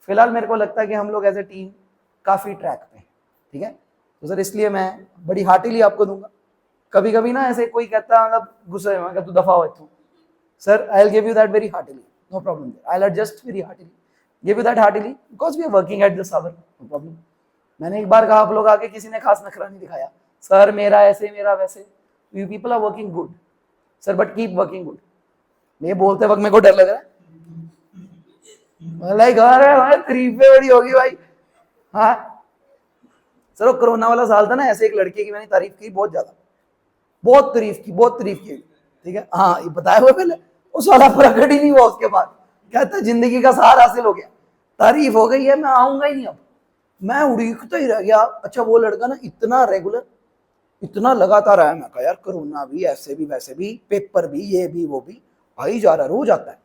फिलहाल मेरे को लगता है कि हम लोग एज ए टीम काफ़ी ट्रैक पे हैं, ठीक है। तो सर इसलिए मैं बड़ी हार्टिली आपको दूंगा। कभी कभी ना ऐसे कोई कहता मतलब गुस्से में तू दफा हो तू, sir I will give you that very heartily, no problem there. I'll adjust very heartily, give you that heartily because we are working at this hour, no problem. मैंने एक बार कहा आप लोग आके किसी ने खास नखरा नहीं दिखाया, सर मेरा ऐसे मेरा वैसे, you people are working good, sir but keep working good. ये बोलते वक्त मेरे को डर लग रहा है, लाइक अरे भाई तारीफें बड़ी होगी भाई। हाँ सर वो कोरोना वाला साल था ना, ऐसे एक लड़के की मैंने तारीफ की बहुत ज्यादा, बहुत तारीफ की, ठीक है। हाँ ये बताया हुआ पहले, उस वाला प्रकट ही नहीं हुआ उसके बाद, कहता जिंदगी का सहारा हासिल हो गया, तारीफ हो गई है, मैं आऊंगा ही नहीं अब, मैं उड़ीकता ही रह गया। अच्छा वो लड़का ना इतना रेगुलर, इतना लगातार आया, मैं कहा यार कोरोना भी ऐसे भी वैसे भी, पेपर भी ये भी वो भी आ ही जा रहा, रोज आता है।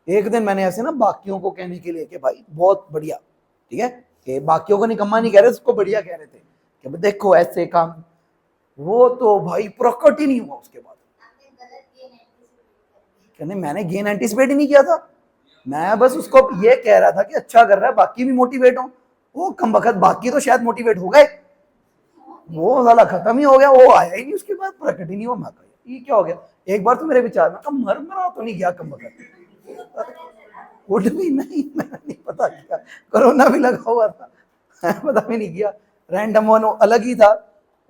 एक दिन मैंने ऐसे ना बाकियों को कहने के लिए कि भाई बहुत बढ़िया, ठीक है, कि बाकियों को निकम्मा नहीं कह रहे, उसको बढ़िया कह रहे थे कि देखो ऐसे काम, वो तो भाई प्रकट ही नहीं हुआ उसके बाद। कहने मैंने गेन एंटीसिपेट ही नहीं किया था, मैं बस उसको ये कह रहा था कि अच्छा कर रहा है, बाकी भी मोटिवेट हो। वो कम वक्त बाकी तो शायद मोटिवेट हो गए, वो साला खत्म ही हो गया, वो आया ही नहीं उसके बाद, प्रकट ही नहीं हुआ। मैं ये क्या हो गया, एक बार तो मेरे विचार में मरा तो नहीं गया कम वक्त, उठ भी नहीं, मैंने नहीं पता किया, कोरोना भी लगा हुआ था, पता भी नहीं किया, रैंडम वन अलग ही था,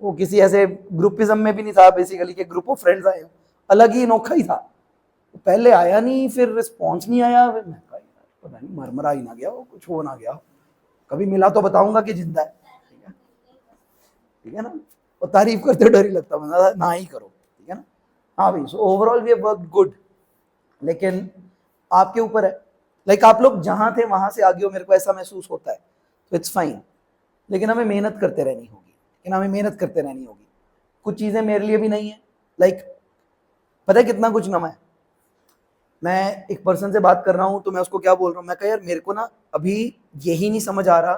वो किसी ऐसे ग्रुपिज्म में भी नहीं था बेसिकली, कि ग्रुप ऑफ फ्रेंड्स आए, अलग ही अनोखा ही था। पहले आया नहीं, फिर रिस्पॉन्स नहीं आया, मैं कहा पता नहीं मरमरा ही ना गया वो, कुछ हो ना गया, कभी मिला तो बताऊंगा कि जिंदा है, ठीक है ना। और तारीफ करते डर ही लगता है, ना ही करो, ठीक है ना। हाँ भाई, so overall we have worked good, लेकिन आपके ऊपर है, लाइक आप लोग जहां थे वहां से आगे हो, मेरे को ऐसा महसूस होता है, तो इट्स फाइन, लेकिन हमें मेहनत करते रहनी होगी, लेकिन हमें मेहनत करते रहनी होगी। कुछ चीजें मेरे लिए भी नहीं है, लाइक पता है कितना कुछ नवा है। मैं एक पर्सन से बात कर रहा हूँ तो मैं उसको क्या बोल रहा हूँ, मैं कहा यार मेरे को ना अभी यही नहीं समझ आ रहा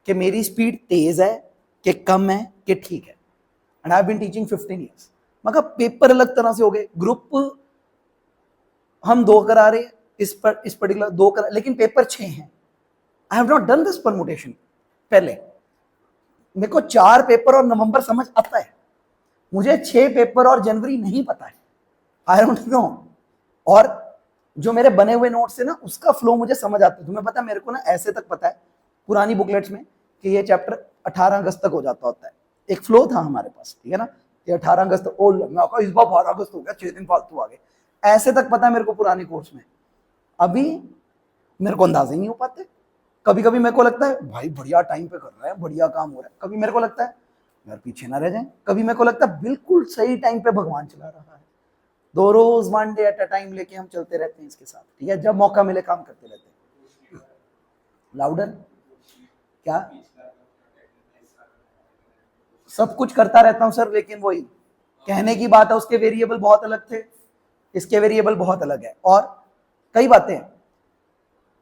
कि मेरी स्पीड तेज है कि कम है कि ठीक है, and I have been teaching 15 years. मैं कहा पेपर अलग तरह से हो गए, ग्रुप हम 2 करा रहे हैं, इस पर्टिकुलर 2 करा, लेकिन पेपर 6 हैं। I have not done this permutation पहले, मेरे को 4 पेपर और नवंबर समझ आता है, मुझे 6 पेपर और जनवरी नहीं पता है, आई डोंट नो। और जो मेरे बने हुए नोट्स है ना, उसका फ्लो मुझे समझ आता है। तुम्हें पता है मेरे को ना ऐसे तक पता है पुरानी बुकलेट्स में कि ये चैप्टर 18 अगस्त तक हो जाता होता है, एक फ्लो था हमारे पास, ठीक है ना, ये 18 अगस्त, ओ इस बार 12 अगस्त हो गया, 6 दिन फालतू आ गए, ऐसे तक पता है मेरे को पुराने कोर्स में। अभी मेरे को अंदाजे नहीं हो पाते, कभी कभी मेरे को लगता है भाई बढ़िया टाइम पे कर रहा है, बढ़िया काम हो रहा है, कभी मेरे को लगता है यार पीछे ना रह जाए, कभी मेरे को लगता है बिल्कुल सही टाइम पे भगवान चला रहा है। 2 रोज 1 डे एट अ टाइम लेके हम चलते रहते हैं इसके साथ, ठीक है, जब मौका मिले काम करते रहते हैं। लाउडर क्या, सब कुछ करता रहता हूं सर, लेकिन वही कहने की बात है, उसके वेरिएबल बहुत अलग थे, इसके वेरिएबल बहुत अलग है। और कई बातें हैं,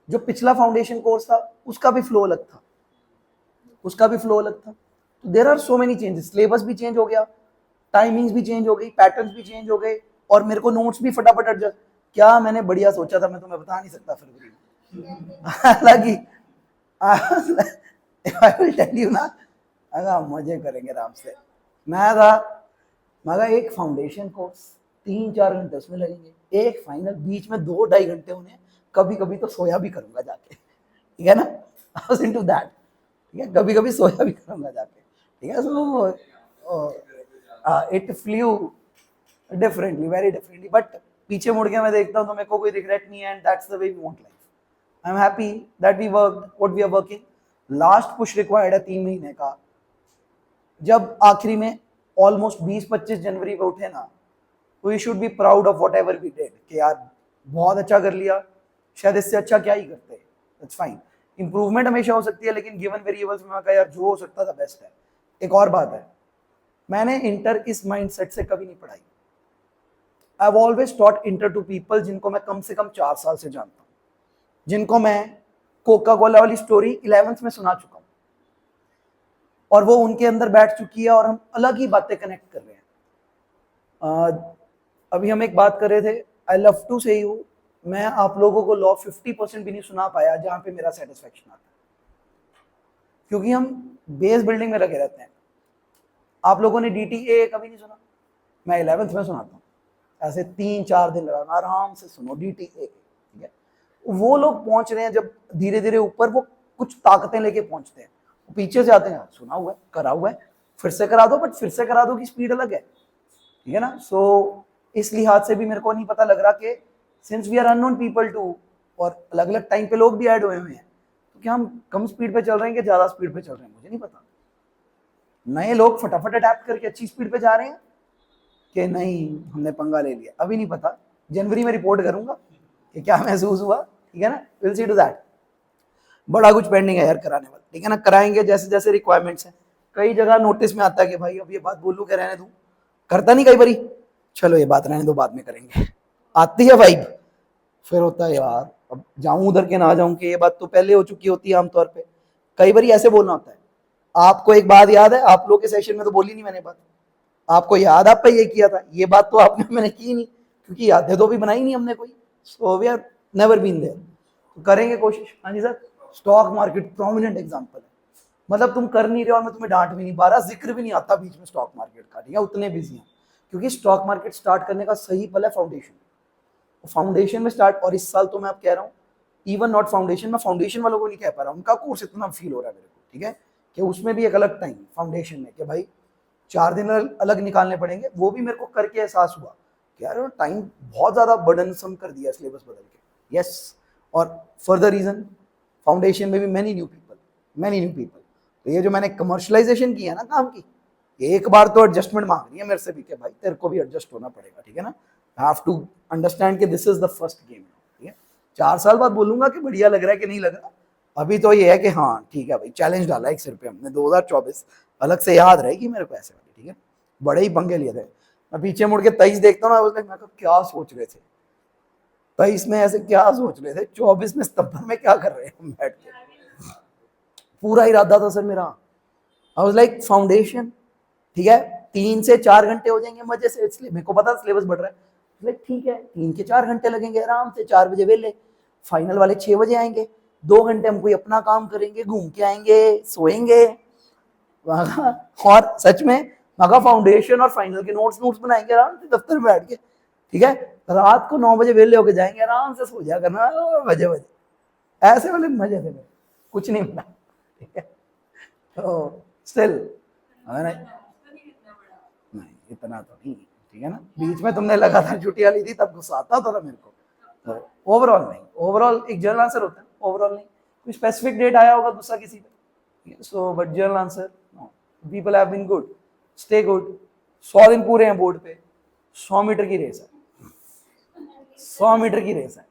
जो पिछला फाउंडेशन कोर्स था उसका भी फ्लो अलग था, उसका भी फ्लो अलग था। तो there are so many changes, syllabus भी चेंज हो गया, टाइमिंग्स भी चेंज हो गई, पैटर्न्स भी चेंज हो गए, और मेरे को नोट्स भी फटाफट एडजस्ट, क्या मैंने बढ़िया सोचा था मैं तुम्हें बता नहीं सकता फरवरी में। हालांकि आई विल टेल यू ना, अगर मजे करेंगे आराम से। मैं था मगर एक फाउंडेशन कोर्स 3-4 घंटे उसमें लगेंगे, एक फाइनल, बीच में 2-2.5 घंटे होने, कभी कभी तो सोया भी करूंगा जाके, ठीक है ना, आई वाज इनटू दैट, ठीक है, कभी कभी सोया भी करूंगा जाके, ठीक है। So it flu differently, very differently, but पीछे मुड़ के मैं देखता हूँ तो मेरे को कोई रिग्रेट नहीं है, and that's the way we want life. I am happy that we worked what we are working. Last push required है 3 महीने का, जब आखिरी में ऑलमोस्ट 20-25 जनवरी पे उठे ना, तो we should be proud of whatever we did, कि यार बहुत अच्छा कर लिया, शायद इससे अच्छा क्या ही करते, दैट्स फाइन। इंप्रूवमेंट हमेशा हो सकती है, लेकिन गिवन वेरिएबल्स में कहा यार जो हो सकता था बेस्ट है। एक और बात है, मैंने इंटर इस माइंडसेट से कभी नहीं पढ़ाई। I have always taught inter to people जिनको मैं कम से कम 4 साल से जानता हूँ, जिनको मैं कोका कोला वाली स्टोरी 11th में सुना चुका हूं, और वो उनके अंदर बैठ चुकी है और हम अलग ही बातें कनेक्ट कर रहे हैं। अभी हम एक बात कर रहे थे, आई लव टू से यू, मैं आप लोगों को लॉ 50% भी नहीं सुना पाया जहां पे मेरा सेटिस्फेक्शन आता है, क्योंकि हम बेस बिल्डिंग में लगे रहते हैं। आप लोगों ने DTA कभी नहीं सुना, मैं 11th में सुनाता हूँ, ऐसे 3-4 दिन लगा आराम से सुनो DTA, ठीक है। वो लोग पहुंच रहे हैं जब धीरे धीरे ऊपर, वो कुछ ताकतें लेके पहुंचते हैं, पीछे से आते हैं, सुना हुआ है, करा हुआ है, फिर से करा दो, बट फिर से करा दो की स्पीड अलग है, ठीक है ना। सो इस लिहाज से भी मेरे को नहीं पता लग रहा कि since we are unknown people to, और अलग अलग टाइम पे लोग भी ऐड हुए हुए हैं, तो क्या हम कम स्पीड पे चल रहे हैं कि ज्यादा स्पीड पे चल रहे हैं, मुझे नहीं पता। नए लोग फटाफट अडेप्ट करके अच्छी स्पीड पे जा रहे हैं कि नहीं हमने पंगा ले लिया, अभी नहीं पता, जनवरी में रिपोर्ट करूंगा कि क्या महसूस हुआ, ठीक है ना। Will see to that. बड़ा कुछ पेंडिंग है यार कराने वाला, ठीक है ना, कराएंगे जैसे जैसे रिक्वायरमेंट्स है। कई जगह नोटिस में आता है कि भाई अब ये बात बोलूं क्या, रहने दूं, करता नहीं कई बारी, चलो ये बात रहने दो बाद में करेंगे, आती है वाइब, फिर होता है यार अब जाऊं उधर के ना जाऊं कि ये बात तो पहले हो चुकी होती है आमतौर पे। कई बार ऐसे बोलना होता है, आपको एक बात याद है, आप लोग के सेशन में तो बोली नहीं मैंने बात, आपको याद आप पे ये किया था, ये बात तो आपने मैंने की नहीं, क्योंकि यादें तो भी बनाई नहीं हमने कोई, so we are never been there. तो करेंगे कोशिश। हाँ जी sir. Stock market prominent example है, मतलब तुम कर नहीं रहे और मैं तुम्हें डांट भी नहीं पा रहा, जिक्र भी नहीं आता बीच में स्टॉक मार्केट का, ठीक है, उतने बिजी हैं, क्योंकि स्टॉक मार्केट स्टार्ट करने का सही पल है फाउंडेशन, फाउंडेशन में स्टार्ट। और इस साल तो मैं अब कह रहा हूँ इवन नॉट फाउंडेशन, मैं फाउंडेशन वालों को नहीं कह पा रहा, उनका कोर्स इतना फील हो रहा है मेरे को, ठीक है, कि उसमें भी एक अलग टाइम फाउंडेशन में कि भाई 4 दिन अलग निकालने पड़ेंगे, वो भी मेरे को करके एहसास हुआ कि यार टाइम बहुत ज्यादा बर्डनसम कर दिया सिलेबस बदल के। यस, और फर्दर रीजन फाउंडेशन में भी मैनी न्यू पीपल। तो ये जो मैंने कमर्शलाइजेशन किया ना काम की, एक बार तो एडजस्टमेंट मांग रही है मेरे से भी कि भाई तेरे को भी एडजस्ट होना पड़ेगा, ठीक है ना, हैव टू अंडरस्टैंड कि this is the first game, ठीक है। 4 साल बाद बोलूंगा कि बढ़िया लग रहा है कि नहीं लग रहा, अभी तो ये है कि हाँ ठीक है भाई, चैलेंज डाला एक सिर पे हमने, 2024 अलग से याद रहेगी मेरे को ऐसे वाली, ठीक है। बड़े ही पंगे लिए थे, मैं पीछे मुड़ के 23 देखता हूँ ना, मैं क्या सोच रहे थे 23 में, ऐसे क्या सोच रहे थे, 24 में सितंबर में क्या कर रहे हैं हम बैठ के। पूरा इरादा था सर मेरा, आई वाज लाइक फाउंडेशन, ठीक है, 3 से 4 घंटे हो जाएंगे मजे से, इसलिए मेरे को पता सिलेबस बढ़ रहा है, लाइक ठीक है 3 के 4 घंटे लगेंगे आराम से, 4 बजे वेले, फाइनल वाले 6 बजे आएंगे, 2 घंटे हम कोई अपना काम करेंगे, घूम के आएंगे, सोएंगे, और सच में मगा फाउंडेशन और फाइनल के नोट्स बनाएंगे आराम से दफ्तर में बैठ के, ठीक है, रात को 9 बजे वेले होके जाएंगे, आराम से सो जाया करना बजे, ऐसे वाले मजे थे, कुछ नहीं मिला, ठीक है। तो स्टिल नहीं इतना तो नहीं, ठीक है ना, बीच में तुमने लगातार छुट्टियां ली थी तब गुस्सा आता था मेरे को, तो ओवरऑल नहीं, ओवरऑल एक जनरल आंसर होता है, ओवरऑल नहीं, कोई स्पेसिफिक डेट आया होगा गुस्सा किसी पे, so but general answer people have been good, stay good. 100 दिन पूरे हैं बोर्ड पे, 100 मीटर की रेस है, 100 मीटर की रेस है,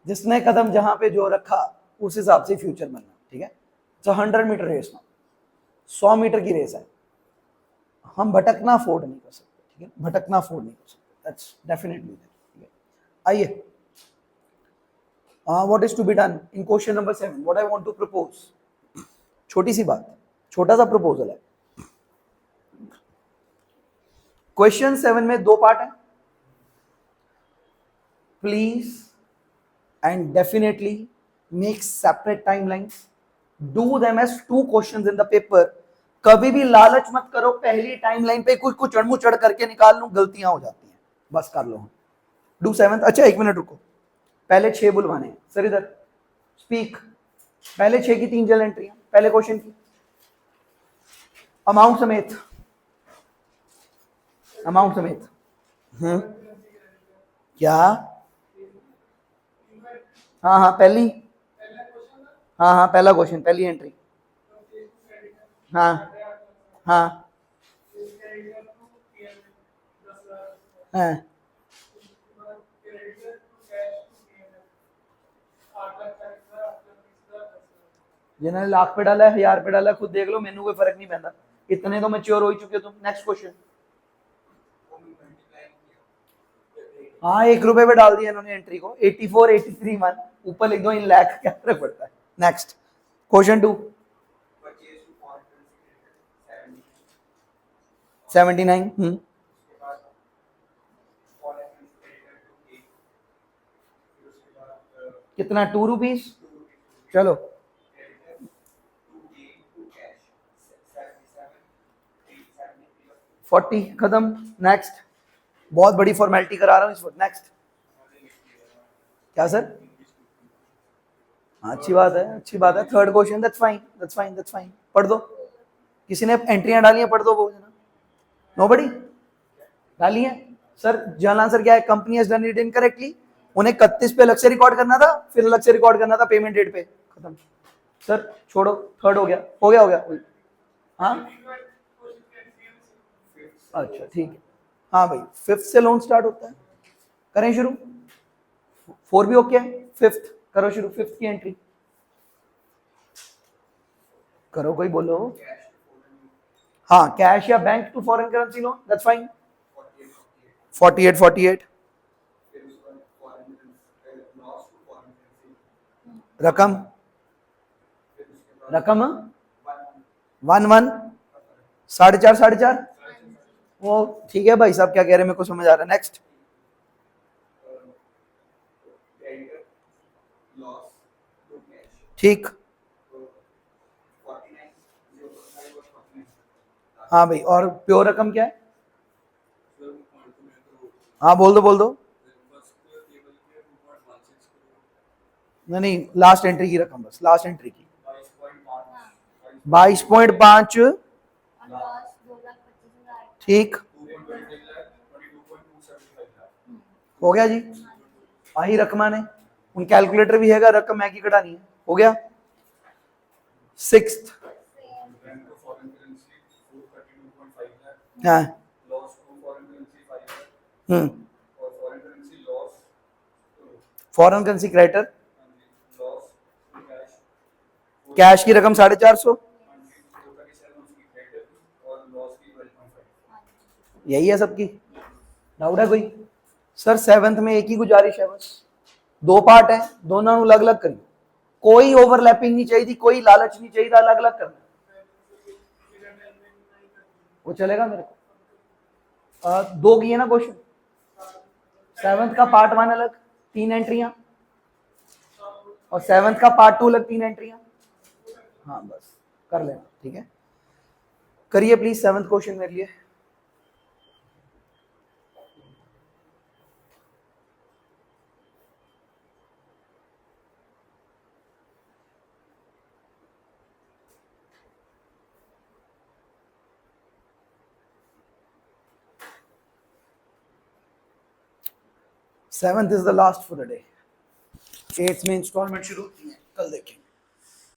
जिसने कदम जहां पे जो रखा उस हिसाब से फ्यूचर बनना, ठीक है। 100 मीटर रेस ना, 100 मीटर की रेस है, हम भटकना अफोर्ड नहीं कर सकते, ठीक है, भटकना अफोर्ड नहीं कर सकते, दैट्स डेफिनेटली, ठीक है। आइए, what is to be done in question number 7, what I want to propose, छोटी सी बात, छोटा सा प्रपोजल है। क्वेश्चन 7 में 2 पार्ट है, please and definitely make separate timelines, do them as 2 questions in the paper. कभी भी लालच मत करो पहली टाइमलाइन पे कुछ कुछ चढ़ करके निकाल लूं, गलतियां हो जाती हैं, बस कर लो। डू 7। अच्छा 1 मिनट रुको, पहले 6 बुलवाने सर, इधर स्पीक, पहले 6 की 3 जल एंट्रियां, पहले क्वेश्चन की अमाउंट समेत, अमाउंट समेत। क्या? हाँ हाँ पहली, हाँ हाँ पहला क्वेश्चन, पहली एंट्री, हाँ हाँ हाँ, जिन्होंने लाख पे डाला है, 1000 पे डाला है, खुद देख लो, मेनू कोई फर्क नहीं पैदा, इतने तो मैच्योर हो ही चुके हो तुम। नेक्स्ट क्वेश्चन, हाँ 1 रुपए पे डाल दिया इन्होंने एंट्री को, 84, 83 1, ऊपर लिख दो इन लाख, क्या फर्क पड़ता है। Next question 2, 79। कितना, 2 रुपीज। चलो 40, खत्म। नेक्स्ट, बहुत बड़ी फॉर्मेलिटी करा रहा हूँ इस वक्त। नेक्स्ट, क्या सर? अच्छी बात है, अच्छी बात है। Third question, that's fine, that's fine, that's fine. पढ़ दो, किसी ने एंट्रियां डाली हैं, पढ़ दो वो। नोबडी डाली है। सर जर्नल आंसर क्या है? Company has done it incorrectly. उन्हें 31 पे अलग से रिकॉर्ड करना था, फिर अलग से रिकॉर्ड करना था पेमेंट डेट पे। खत्म सर, छोड़ो। थर्ड हो गया, हो गया, हो गया। हाँ अच्छा ठीक है। हाँ भाई, 5th से लोन स्टार्ट होता है। करें शुरू। 4 भी ओके है। 5th करो शुरू, 5th की एंट्री करो, कोई बोलो। हाँ, कैश या bank to foreign currency loan, that's fine. 48, 48। रकम, रकम 1, 1, 4.5, 4.5। वो ठीक है भाई साहब, क्या कह रहे हैं मेरे को समझ आ रहा है। नेक्स्ट, ठीक। हाँ भाई, और प्योर रकम क्या है? हाँ बोल दो, बोल दो। नहीं नहीं, लास्ट एंट्री की रकम, बस लास्ट एंट्री की 22.5। ठीक, हो गया जी। आई रकमा ने, उन कैलकुलेटर भी हैगा, रकम मैं की कटानी है। हो गया। 6th, हाँ फॉरेन करेंसी क्रेडिटर, कैश की रकम 450। यही है सबकी, डाउट है कोई? सर 7th में एक ही गुजारिश है बस, 2 पार्ट है, दोनों अलग अलग करिए। कोई ओवरलैपिंग नहीं चाहिए, कोई लालच नहीं चाहिए, अलग अलग करना। वो चलेगा मेरे को। 2 की है ना क्वेश्चन। 7th का पार्ट 1 अलग 3 एंट्रियां, और 7th का पार्ट 2 अलग 3 एंट्रियां। हाँ बस कर लेना, ठीक है। करिए प्लीज 7th क्वेश्चन मेरे लिए। Seventh is the last for the day. 8th में इंस्टॉलमेंट शुरू होती है, कल देखेंगे।